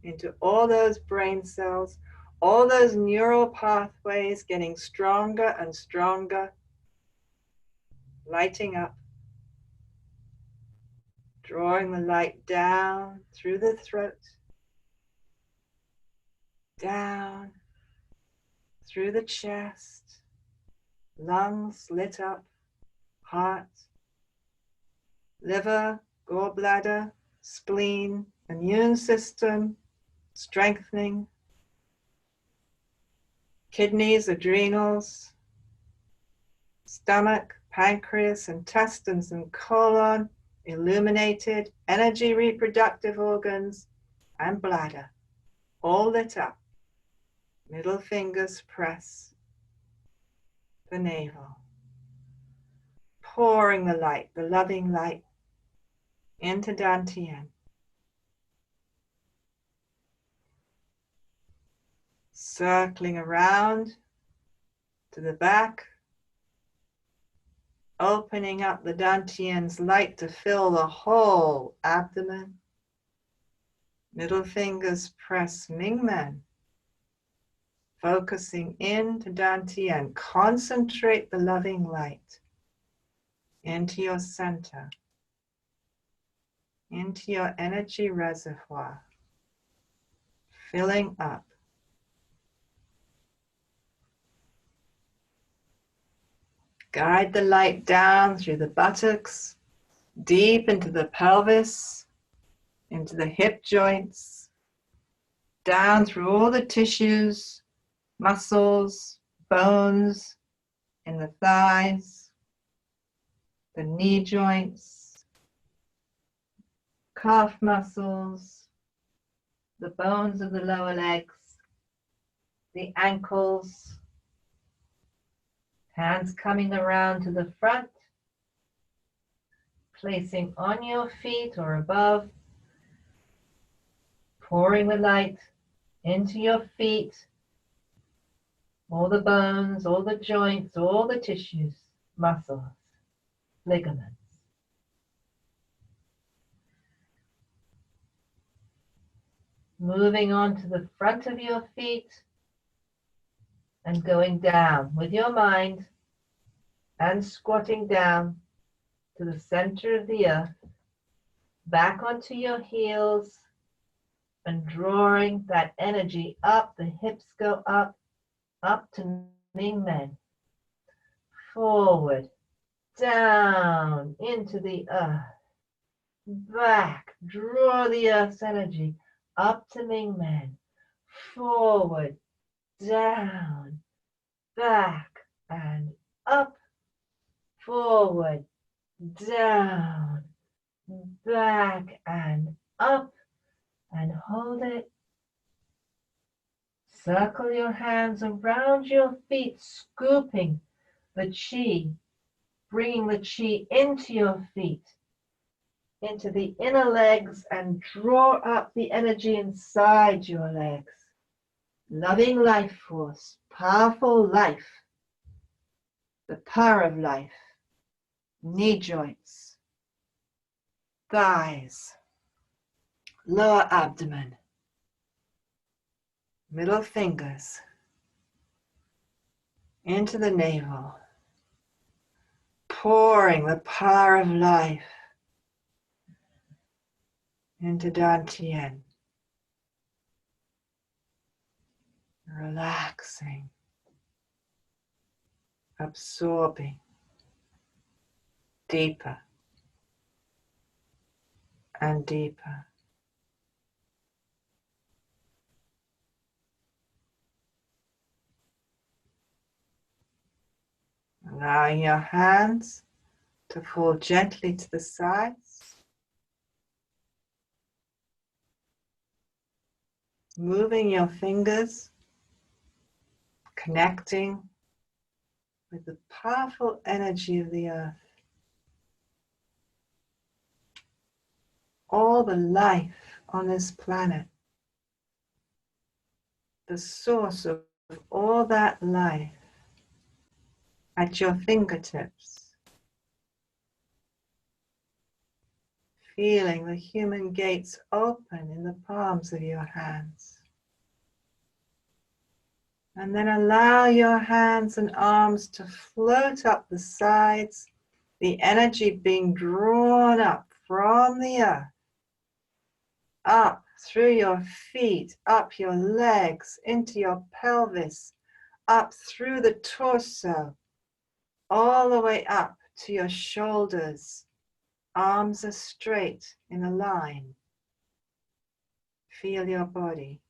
into all those brain cells, all those neural pathways getting stronger and stronger, lighting up, drawing the light down through the throat, down through the chest, lungs lit up, heart, liver, gallbladder, spleen, immune system, strengthening, kidneys, adrenals, stomach, pancreas, intestines, and colon, illuminated, energy, reproductive organs, and bladder, all lit up. Middle fingers press the navel, pouring the light, the loving light, into Dantian. Circling around to the back, opening up the Dantian's light to fill the whole abdomen. Middle fingers press Mingmen, focusing into Dantian. Concentrate the loving light into your center, into your energy reservoir, filling up. Guide the light down through the buttocks, deep into the pelvis, into the hip joints, down through all the tissues, muscles, bones, in the thighs, the knee joints, calf muscles, the bones of the lower legs, the ankles, hands coming around to the front, placing on your feet or above, pouring the light into your feet, all the bones, all the joints, all the tissues, muscles, ligaments. Moving on to the front of your feet and going down with your mind and squatting down to the center of the earth, back onto your heels and drawing that energy up. The hips go up, up to Ming Men. Forward, down into the earth, back, draw the earth's energy up to Ming Men. Forward, down, back and up, forward, down, back and up, and hold it. Circle your hands around your feet, scooping the chi, bringing the chi into your feet, into the inner legs, and draw up the energy inside your legs. Loving life force, powerful life, the power of life. Knee joints, thighs, lower abdomen, middle fingers into the navel, pouring the power of life into Dantian, relaxing, absorbing deeper and deeper. Allowing your hands to fall gently to the sides, moving your fingers, connecting with the powerful energy of the earth. All the life on this planet, the source of all that life at your fingertips, feeling the human gates open in the palms of your hands. And then allow your hands and arms to float up the sides, the energy being drawn up from the earth, up through your feet, up your legs, into your pelvis, up through the torso, all the way up to your shoulders. Arms are straight in a line. Feel your body.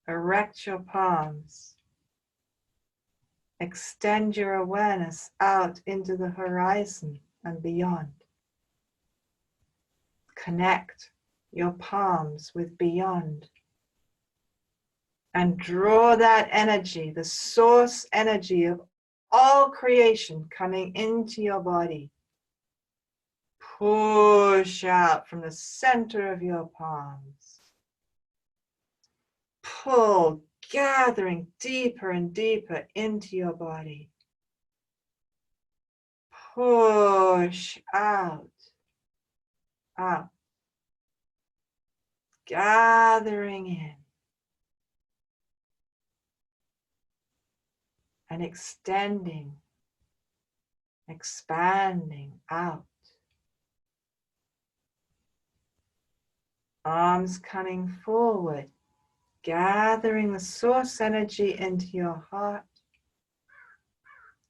Erect your palms. Extend your awareness out into the horizon and beyond. Connect your palms with beyond. And draw that energy, the source energy of all creation, coming into your body. Push out from the center of your palms. Pull, gathering deeper and deeper into your body. Push out, up, gathering in, and extending, expanding out. Arms coming forward, gathering the source energy into your heart,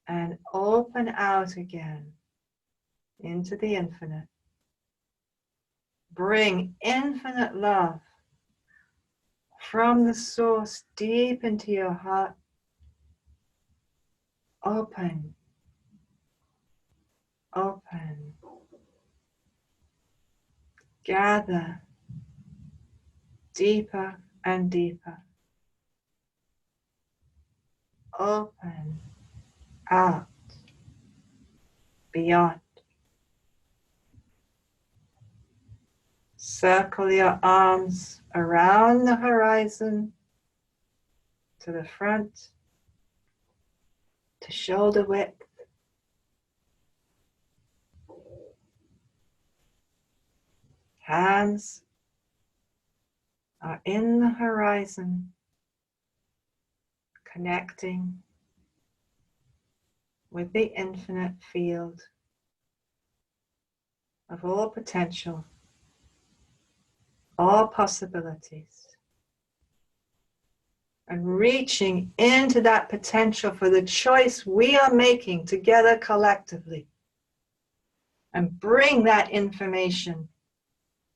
and open out again into the infinite. Bring infinite love from the source deep into your heart. Open open. Gather deeper and deeper. Open out, beyond. Circle your arms around the horizon, to the front, to shoulder width. Hands are in the horizon, connecting with the infinite field of all potential, all possibilities, and reaching into that potential for the choice we are making together collectively, and bring that information,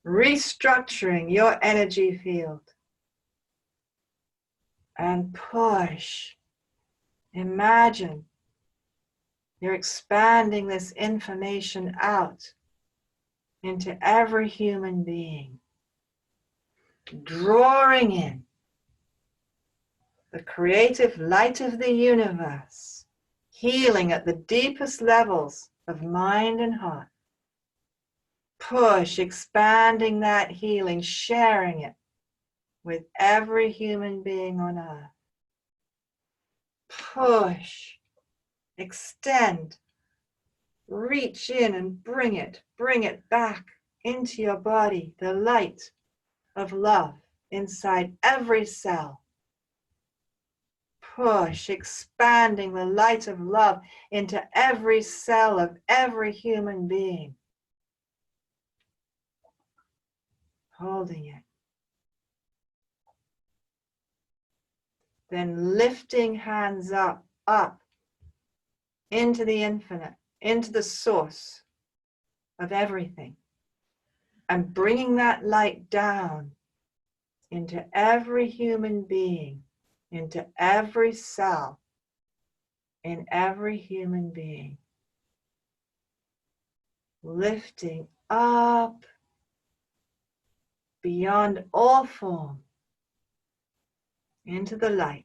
restructuring your energy field, and push. Imagine you're expanding this information out into every human being, drawing in the creative light of the universe, healing at the deepest levels of mind and heart. Push, expanding that healing, sharing it with every human being on earth. Push, extend, reach in and bring it back into your body, the light of love inside every cell. Push, expanding the light of love into every cell of every human being. Holding it. Then lifting hands up into the infinite, into the source of everything, and bringing that light down into every human being, into every cell in every human being. Lifting up beyond all form into the light.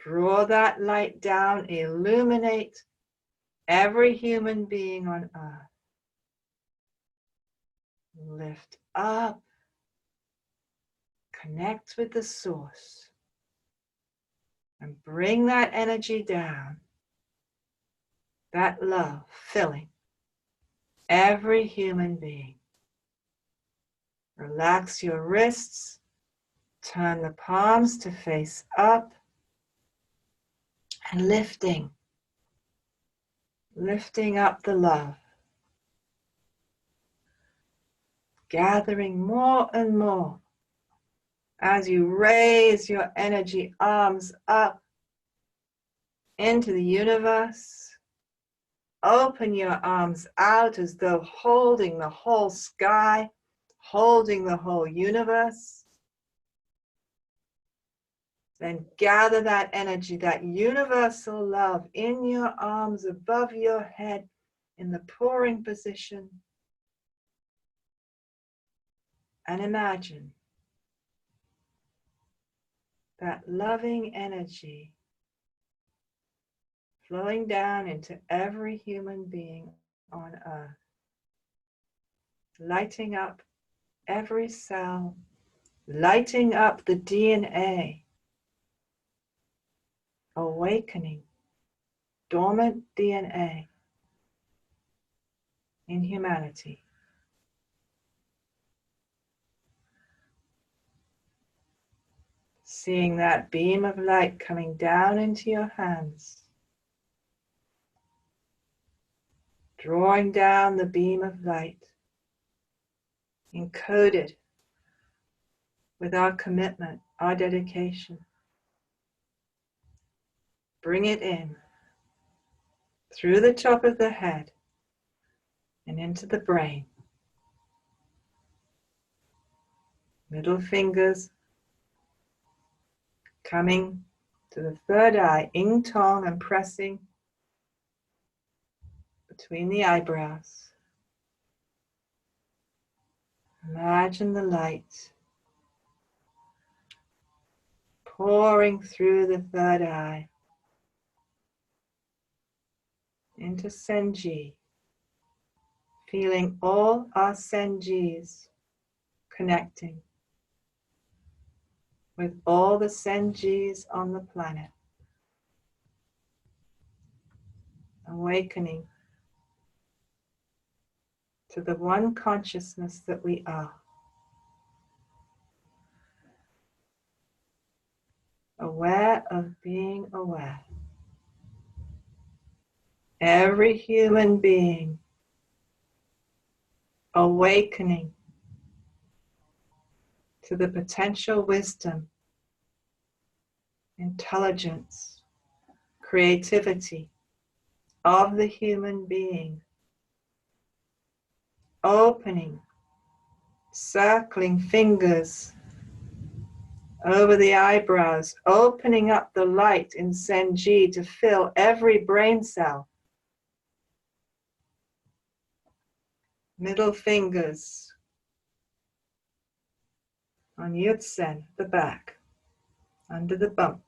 Draw that light down, illuminate every human being on earth. Lift up, connect with the source, and bring that energy down, that love filling every human being. Relax your wrists, turn the palms to face up, and lifting up the love, gathering more and more as you raise your energy arms up into the universe. Open your arms out as though holding the whole sky, holding the whole universe. Then gather that energy, that universal love in your arms above your head in the pouring position. And imagine that loving energy flowing down into every human being on earth, lighting up every cell, lighting up the DNA, awakening dormant DNA in humanity. Seeing that beam of light coming down into your hands, drawing down the beam of light, encoded with our commitment, our dedication. Bring it in through the top of the head and into the brain. Middle fingers coming to the third eye, ing tong, and pressing the between the eyebrows. Imagine the light pouring through the third eye into Senji, feeling all our Senjis connecting with all the Senjis on the planet, awakening to the one consciousness that we are, aware of being aware. Every human being awakening to the potential wisdom, intelligence, creativity of the human being, opening, circling fingers over the eyebrows, opening up the light in Senji to fill every brain cell. Middle fingers on Yutsen, the back, under the bump.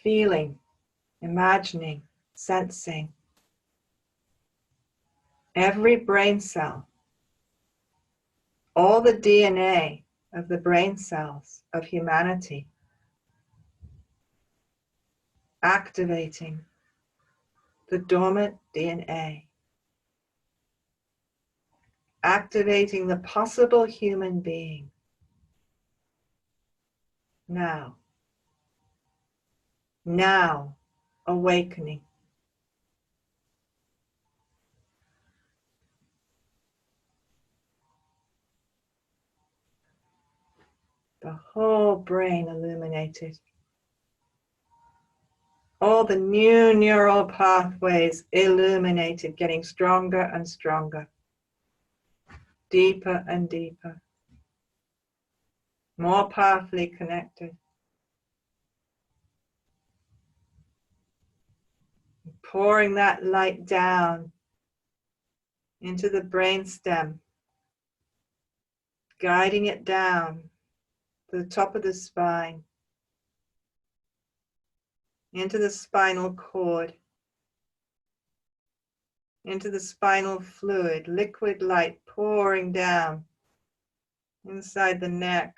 Feeling, imagining, sensing. Every brain cell, all the DNA of the brain cells of humanity, activating the dormant DNA, activating the possible human being. Now, awakening. The whole brain illuminated. All the new neural pathways illuminated, getting stronger and stronger, deeper and deeper, more powerfully connected. Pouring that light down into the brainstem, guiding it down to the top of the spine, into the spinal cord, into the spinal fluid, liquid light pouring down inside the neck,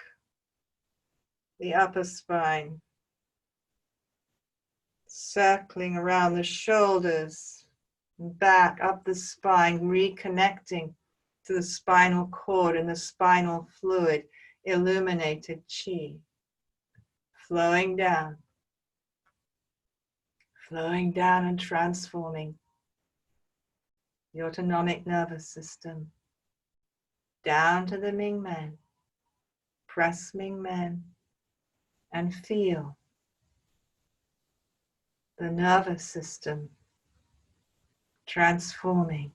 the upper spine, circling around the shoulders and back up the spine, reconnecting to the spinal cord and the spinal fluid, illuminated chi, flowing down and transforming the autonomic nervous system down to the Ming Men. Press Ming Men and feel the nervous system transforming.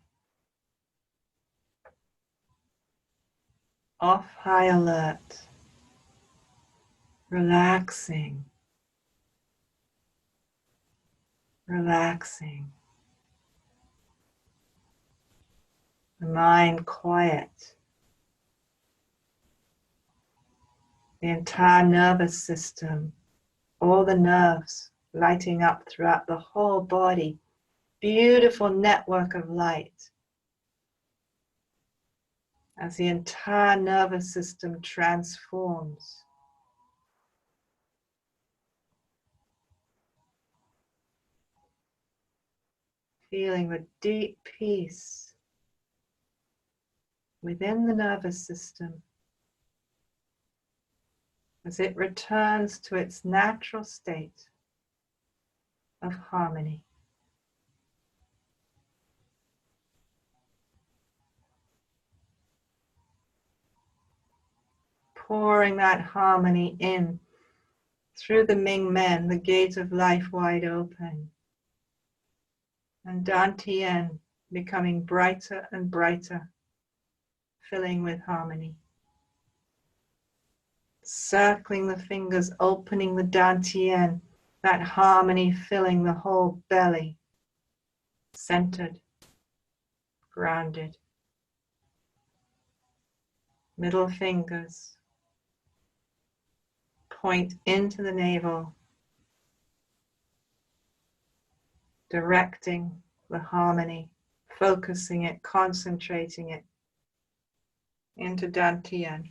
Off high alert, relaxing, relaxing. The mind quiet. The entire nervous system, all the nerves lighting up throughout the whole body. Beautiful network of light. As the entire nervous system transforms. Feeling the deep peace within the nervous system as it returns to its natural state of harmony. Pouring that harmony in through the Ming Men, the gate of life wide open. And Dantian becoming brighter and brighter, filling with harmony. Circling the fingers, opening the Dantian, that harmony filling the whole belly, centered, grounded. Middle fingers point into the navel, directing the harmony, focusing it, concentrating it into Dantian.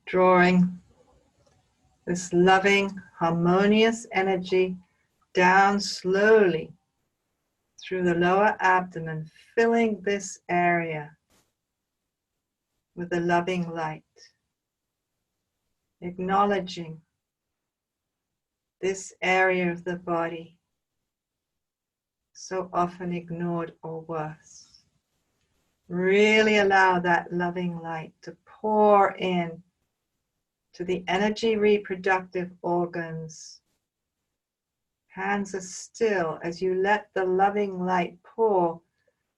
Drawing this loving, harmonious energy down slowly through the lower abdomen, filling this area with the loving light, acknowledging this area of the body so often ignored or worse. Really allow that loving light to pour in to the energy reproductive organs. Hands are still as you let the loving light pour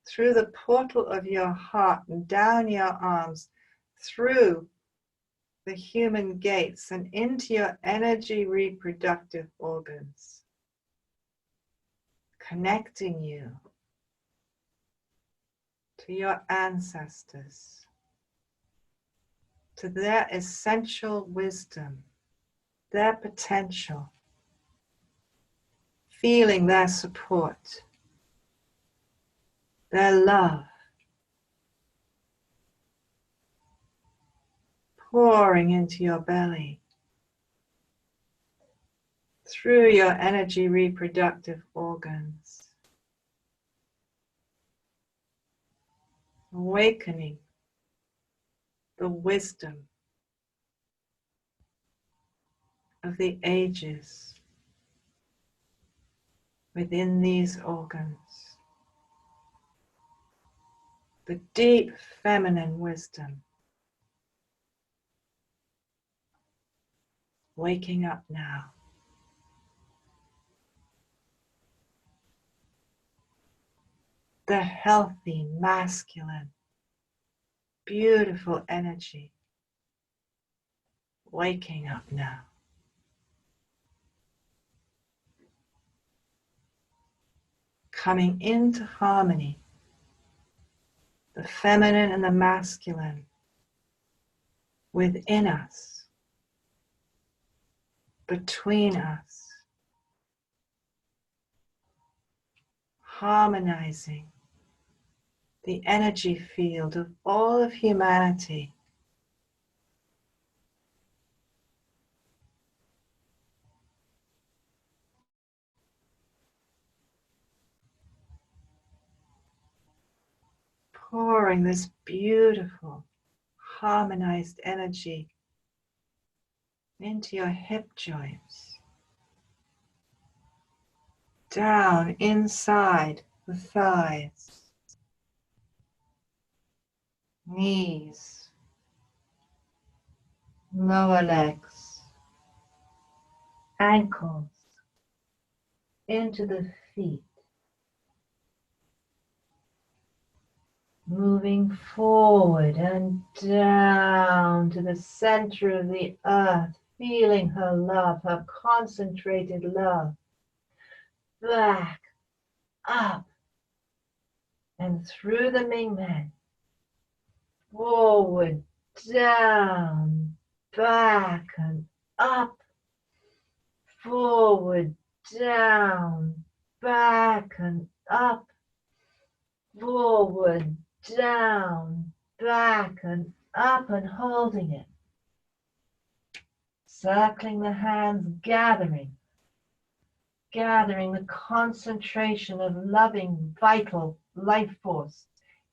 through the portal of your heart and down your arms, through the human gates and into your energy reproductive organs, connecting you to your ancestors, to their essential wisdom, their potential, feeling their support, their love, pouring into your belly, through your energy reproductive organs, awakening the wisdom of the ages within these organs, the deep feminine wisdom, waking up now. The healthy, masculine, beautiful energy, waking up now. Coming into harmony, the feminine and the masculine within us, between us, harmonizing the energy field of all of humanity. Pouring this beautiful, harmonized energy into your hip joints, down inside the thighs, knees, lower legs, ankles, into the feet, moving forward and down to the center of the earth, feeling her love, her concentrated love, back, up, and through the Mingmen, forward, down, back, and up, forward, down, back, and up, forward, down, back, and up, and holding it. Circling the hands, gathering the concentration of loving, vital life force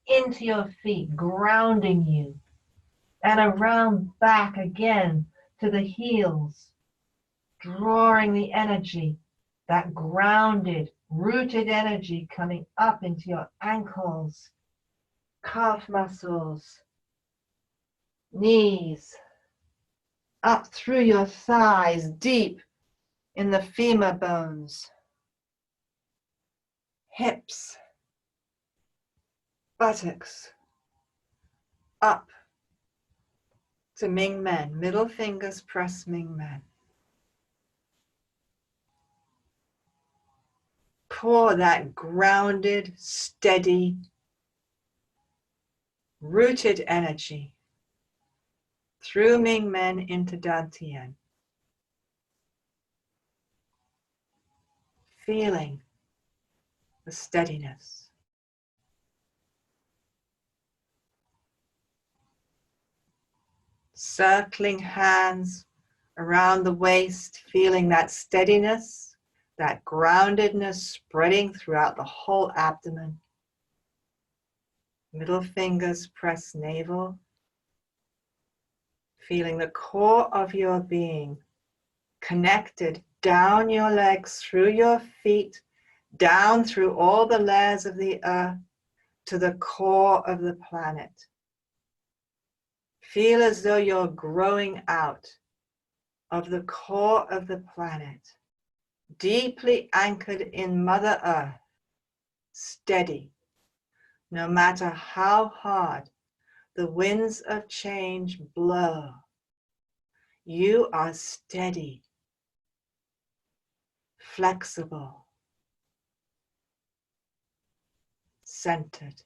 into your feet, grounding you, and around back again to the heels, drawing the energy, that grounded, rooted energy coming up into your ankles, calf muscles, knees, up through your thighs, deep in the femur bones, hips, buttocks, up to Ming Men. Middle fingers press Ming Men. Pour that grounded, steady, rooted energy through Ming Men into Dantian. Feeling the steadiness. Circling hands around the waist, feeling that steadiness, that groundedness spreading throughout the whole abdomen. Middle fingers press navel. Feeling the core of your being connected down your legs, through your feet, down through all the layers of the earth to the core of the planet. Feel as though you're growing out of the core of the planet, deeply anchored in Mother Earth, steady, no matter how hard the winds of change blow. You are steady, flexible, centered.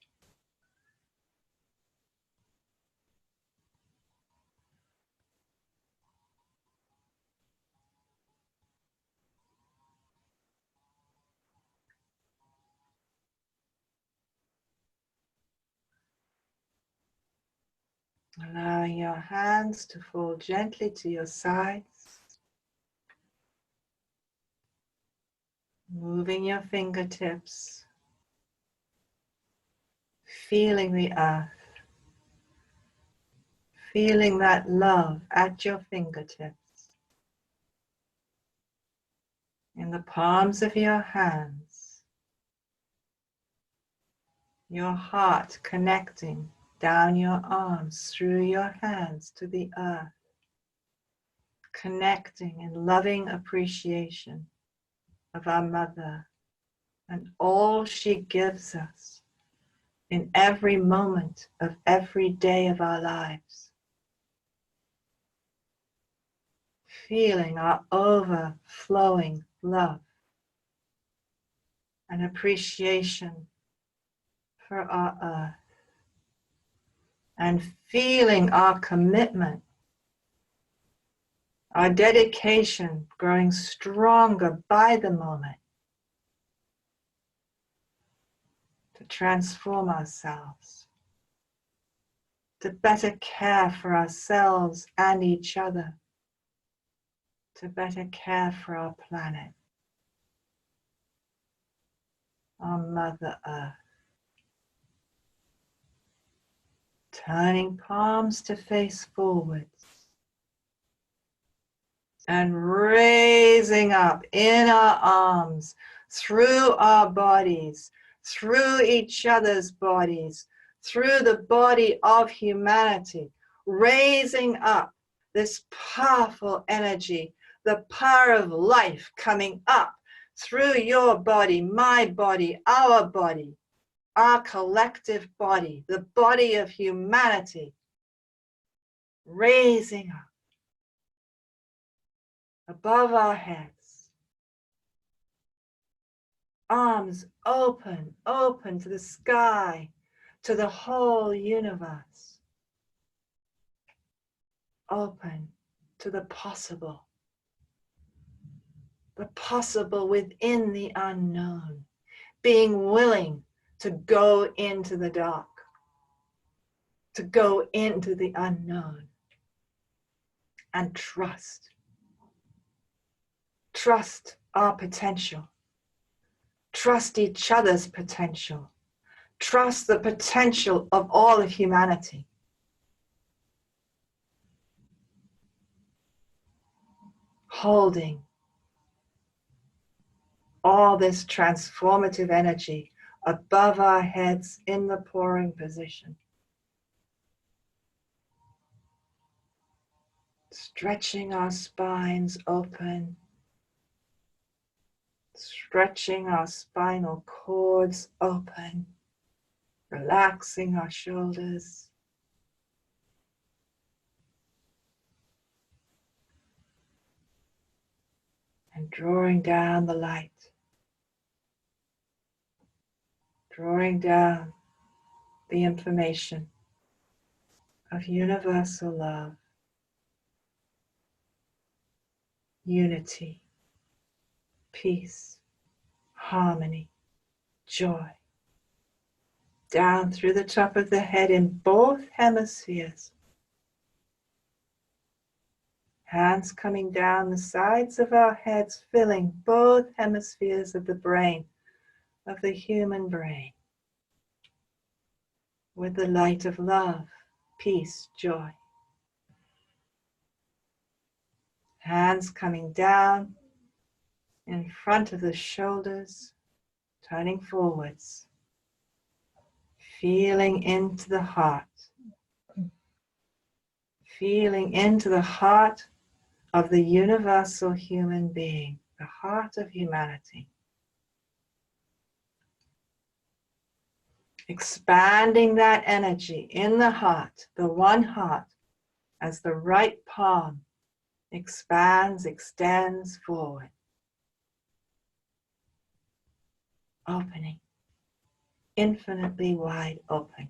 Allowing your hands to fall gently to your sides. Moving your fingertips. Feeling the earth. Feeling that love at your fingertips. In the palms of your hands. Your heart connecting down your arms, through your hands to the earth. Connecting in loving appreciation of our Mother and all she gives us in every moment of every day of our lives. Feeling our overflowing love and appreciation for our earth, and feeling our commitment, our dedication growing stronger by the moment to transform ourselves, to better care for ourselves and each other, to better care for our planet, our Mother Earth. Turning palms to face forwards and raising up in our arms, through our bodies, through each other's bodies, through the body of humanity, raising up this powerful energy, the power of life coming up through your body, my body, our collective body, the body of humanity, raising up above our heads, arms open, open to the sky, to the whole universe, open to the possible within the unknown, being willing to go into the dark, to go into the unknown, and trust our potential, trust each other's potential, trust the potential of all of humanity. Holding all this transformative energy above our heads in the pouring position. Stretching our spines open, stretching our spinal cords open, relaxing our shoulders, and drawing down the light, drawing down the information of universal love, unity, peace, harmony, joy, down through the top of the head in both hemispheres. Hands coming down the sides of our heads, filling both hemispheres of the brain, of the human brain, with the light of love, peace, joy. Hands coming down in front of the shoulders, turning forwards, feeling into the heart, feeling into the heart of the universal human being, the heart of humanity. Expanding that energy in the heart, the one heart, as the right palm expands, extends forward. Opening, infinitely wide open.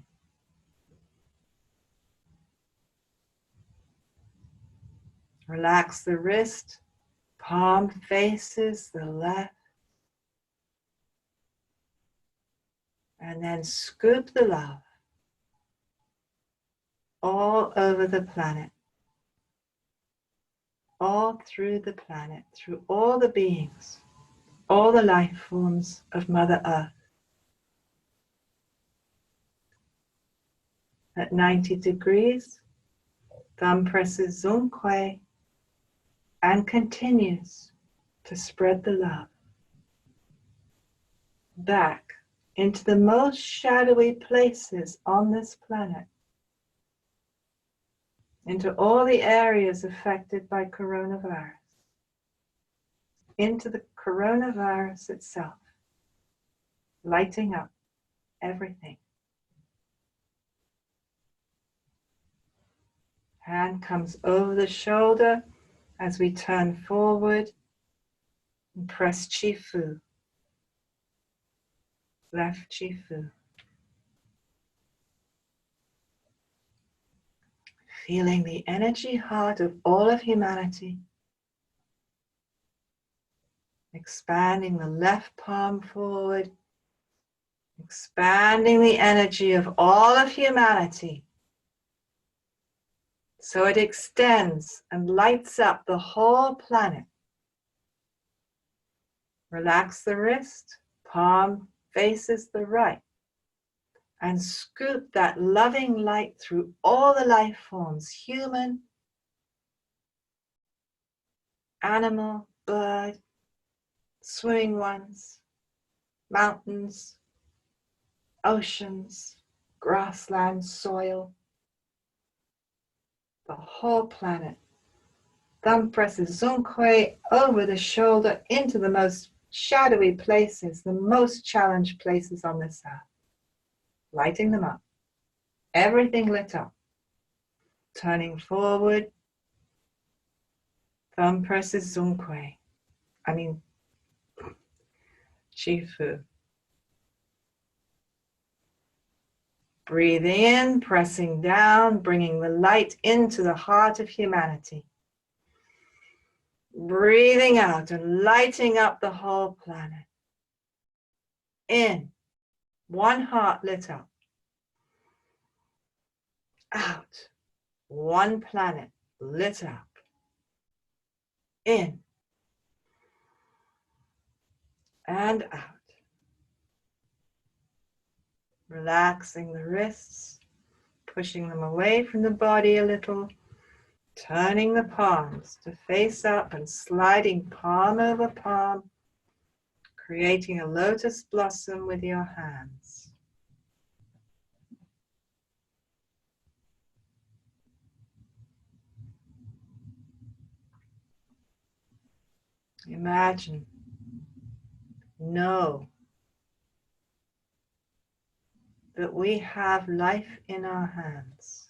Relax the wrist, palm faces the left, and then scoop the love all over the planet, all through the planet, through all the beings, all the life forms of Mother Earth. At 90 degrees, thumb presses Zungque and continues to spread the love back into the most shadowy places on this planet, into all the areas affected by coronavirus, into the coronavirus itself, lighting up everything. Hand comes over the shoulder as we turn forward and press Chi-Fu, left Chi-Fu. Feeling the energy heart of all of humanity, expanding the left palm forward, expanding the energy of all of humanity so it extends and lights up the whole planet. Relax the wrist, palm faces the right, and scoop that loving light through all the life forms, human, animal, bird, swimming ones, mountains, oceans, grassland, soil, the whole planet. Thumb presses Zungque over the shoulder into the most shadowy places, the most challenged places on this earth. Lighting them up. Everything lit up. Turning forward. Thumb presses Zungque. Chi-Fu. Breathing in, pressing down, bringing the light into the heart of humanity. Breathing out and lighting up the whole planet. In, one heart lit up. Out, one planet lit up. In and out. Relaxing the wrists, pushing them away from the body a little, turning the palms to face up and sliding palm over palm, creating a lotus blossom with your hands. Imagine, know that we have life in our hands.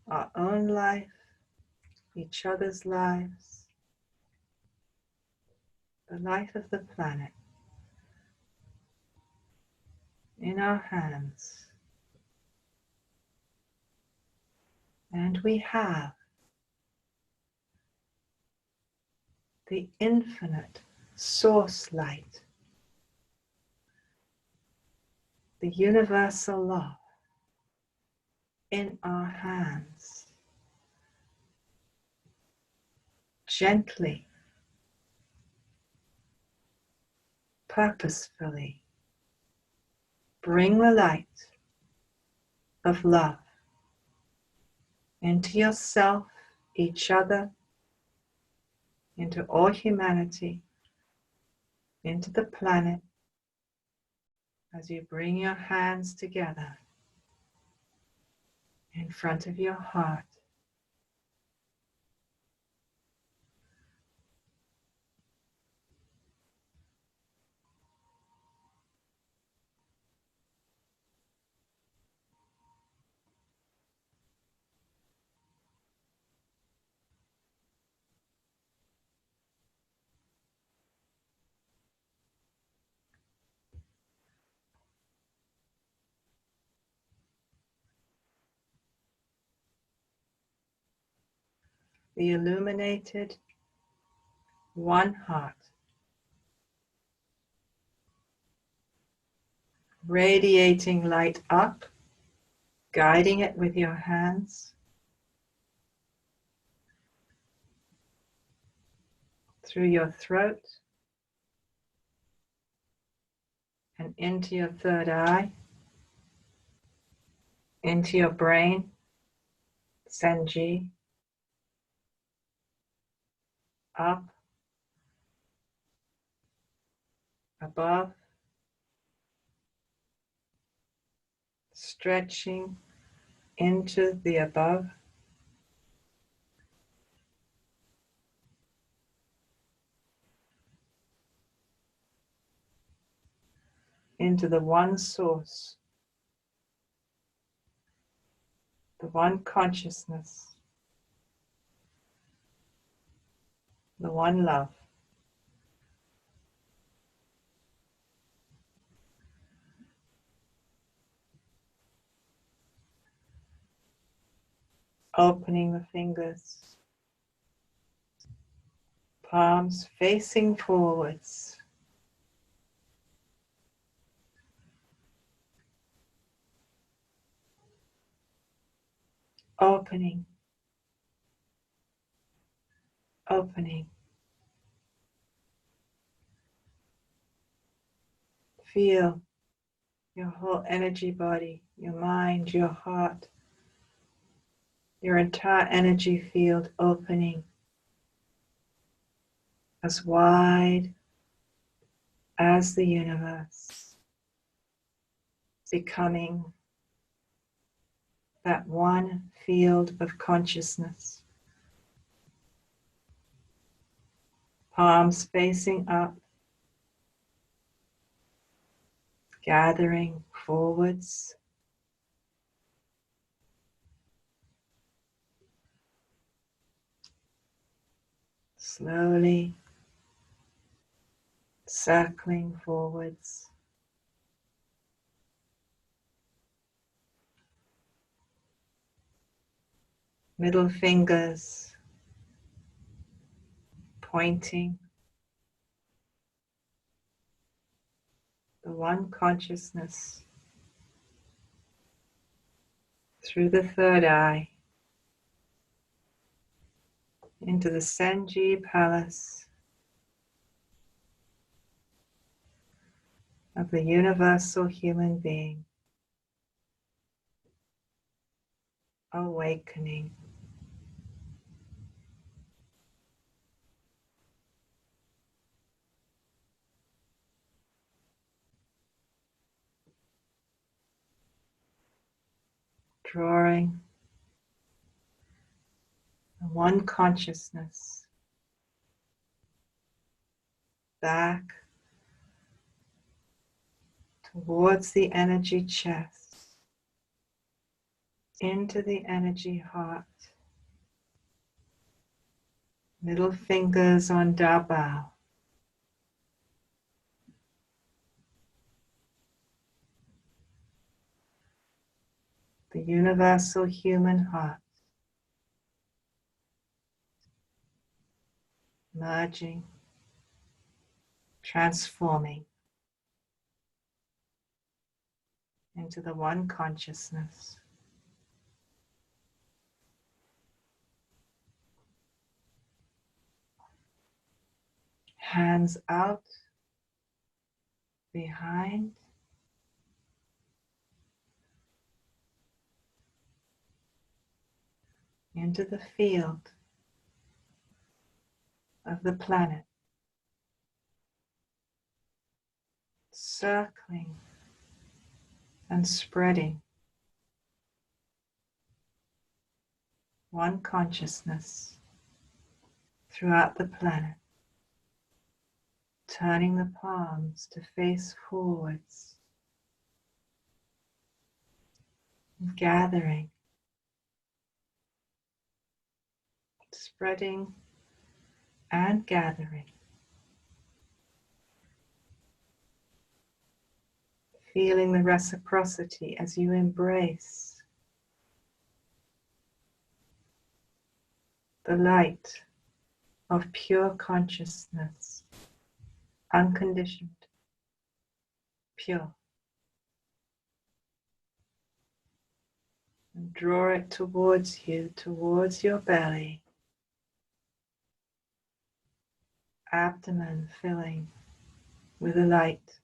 Our own life, each other's lives, the life of the planet in our hands. And we have the infinite source light, the universal love in our hands. Gently, purposefully, bring the light of love into yourself, each other, into all humanity, into the planet, as you bring your hands together in front of your heart. The illuminated one heart, radiating light up, guiding it with your hands through your throat and into your third eye, into your brain, Senji, up, above, stretching into the above, into the one source, the one consciousness, the one love. Opening the fingers, palms facing forwards. Opening, opening. Feel your whole energy body, your mind, your heart, your entire energy field opening as wide as the universe, becoming that one field of consciousness. Palms facing up, gathering forwards. Slowly circling forwards. Middle fingers pointing. The one consciousness through the third eye into the Senji Palace of the universal human being, awakening. Drawing the one consciousness back towards the energy chest, into the energy heart, Little fingers on Dabao. The universal human heart. Merging, transforming into the one consciousness. Hands out, behind, into the field of the planet, circling and spreading one consciousness throughout the planet, turning the palms to face forwards, gathering, spreading and gathering. Feeling the reciprocity as you embrace the light of pure consciousness, unconditioned, pure. And draw it towards you, towards your belly, abdomen filling with the light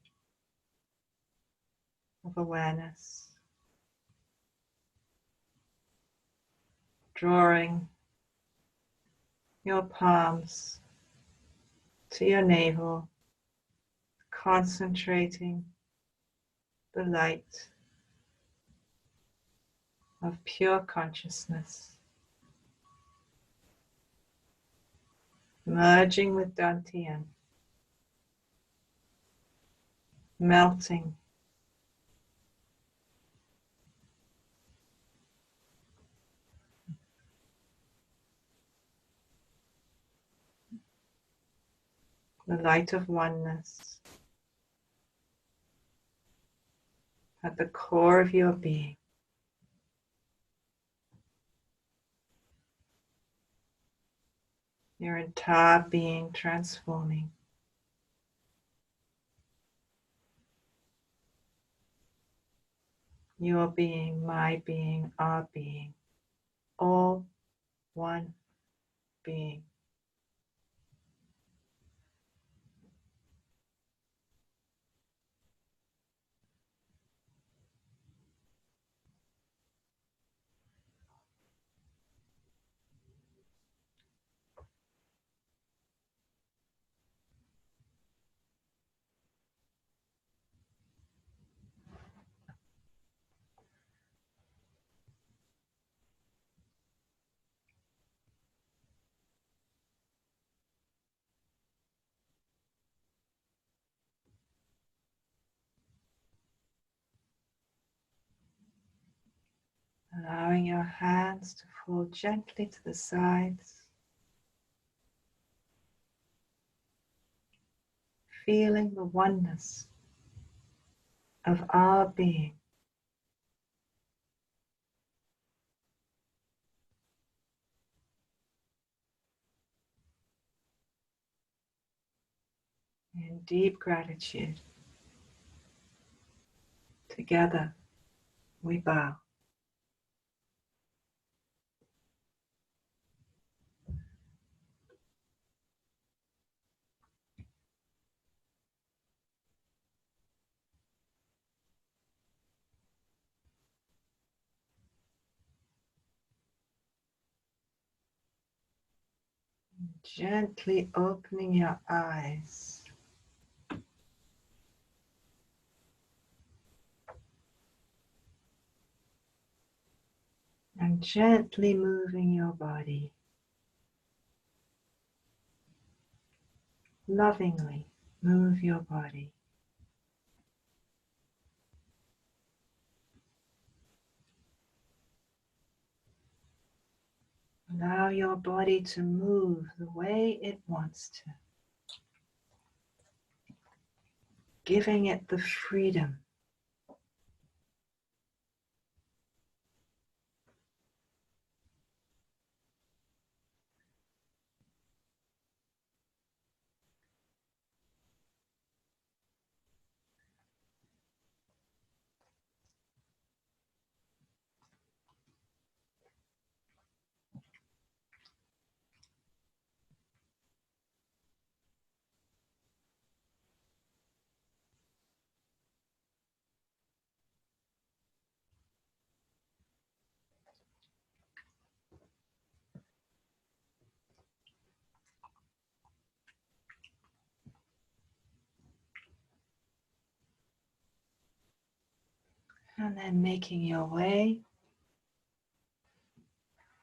of awareness, drawing your palms to your navel, concentrating the light of pure consciousness, merging with Dantian, melting, the light of oneness at the core of your being. Your entire being transforming. Your being, my being, our being, all one being. Allowing your hands to fall gently to the sides. Feeling the oneness of our being. In deep gratitude, together we bow. Gently opening your eyes. And gently moving your body. Lovingly move your body. Allow your body to move the way it wants to, giving it the freedom. And then making your way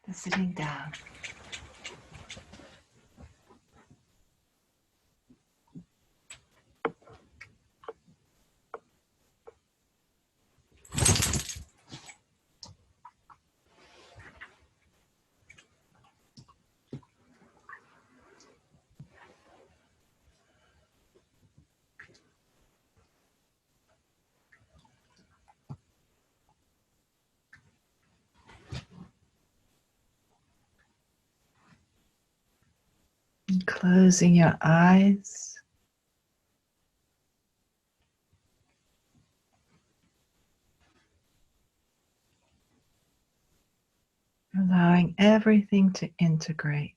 to sitting down. And closing your eyes. Allowing everything to integrate.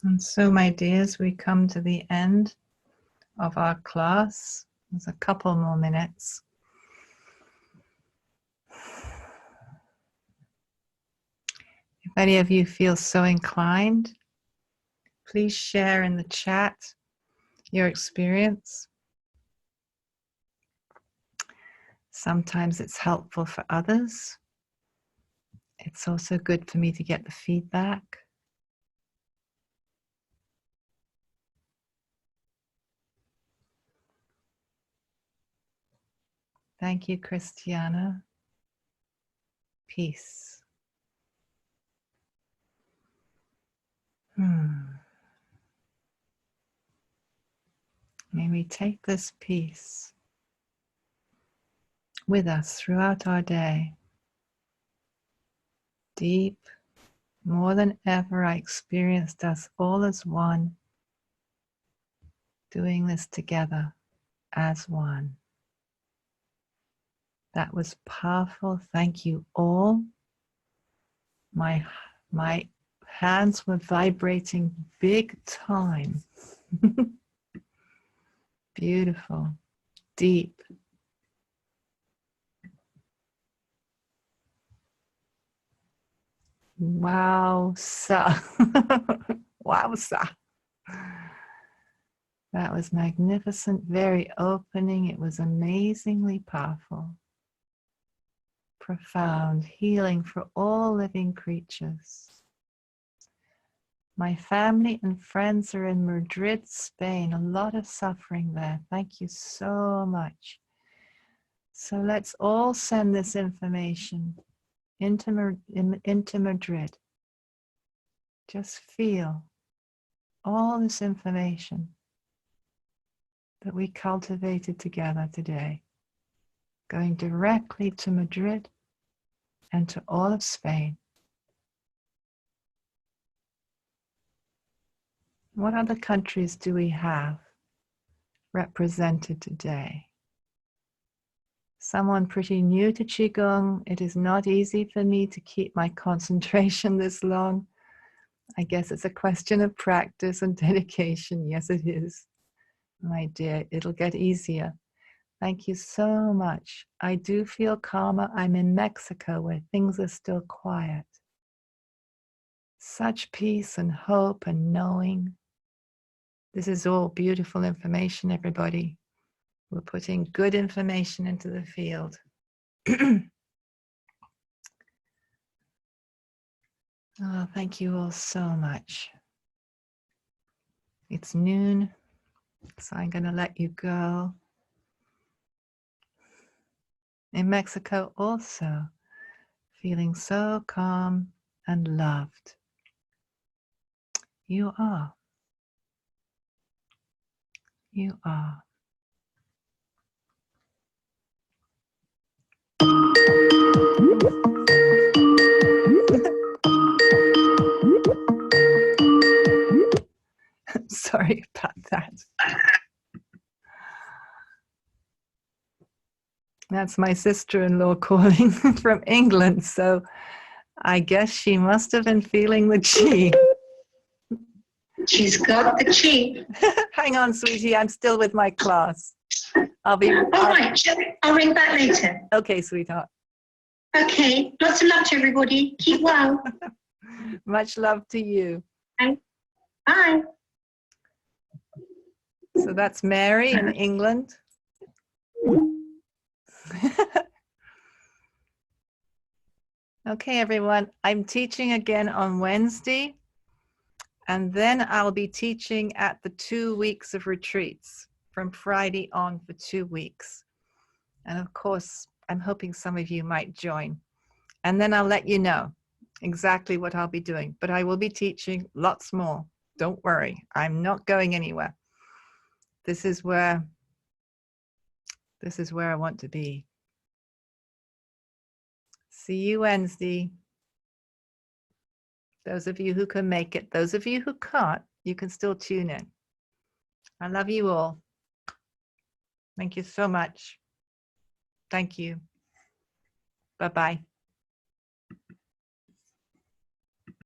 And so, my dears, we come to the end of our class. There's a couple more minutes. If any of you feel so inclined, please share in the chat your experience. Sometimes it's helpful for others. It's also good for me to get the feedback. Thank you, Christiana. Peace. May we take this peace with us throughout our day. Deep, more than ever, I experienced us all as one, doing this together as one. That was powerful. Thank you all. My hands were vibrating big time. Beautiful, deep. Wow, sa. Wow, sa. That was magnificent, very opening. It was amazingly powerful. Profound healing for all living creatures. My family and friends are in Madrid, Spain. A lot of suffering there. Thank you so much. So let's all send this information into Madrid. Just feel all this information that we cultivated together today, going directly to Madrid and to all of Spain. What other countries do we have represented today? Someone pretty new to Qigong. It is not easy for me to keep my concentration this long. I guess it's a question of practice and dedication. Yes, it is. My dear, it'll get easier. Thank you so much. I do feel calmer. I'm in Mexico where things are still quiet. Such peace and hope and knowing. This is all beautiful information, everybody. We're putting good information into the field. Oh, thank you all so much. It's noon, so I'm going to let you go. In Mexico also, feeling so calm and loved. You are. You are. Sorry about that. That's my sister-in-law calling from England, so I guess she must have been feeling the chi. She's got the chi. Hang on, sweetie, I'm still with my class. All right, I'll ring back later. Okay, sweetheart. Okay, lots of love to everybody. Keep well. Much love to you. Bye. Bye. So that's Mary in England. Okay, everyone, I'm teaching again on Wednesday, and then I'll be teaching at the 2 weeks of retreats from Friday on for 2 weeks. And of course, I'm hoping some of you might join. And then I'll let you know exactly what I'll be doing, but I will be teaching lots more. Don't worry, I'm not going anywhere. This is where I want to be. See you Wednesday. Those of you who can make it, those of you who can't, you can still tune in. I love you all. Thank you so much. Thank you. Bye-bye.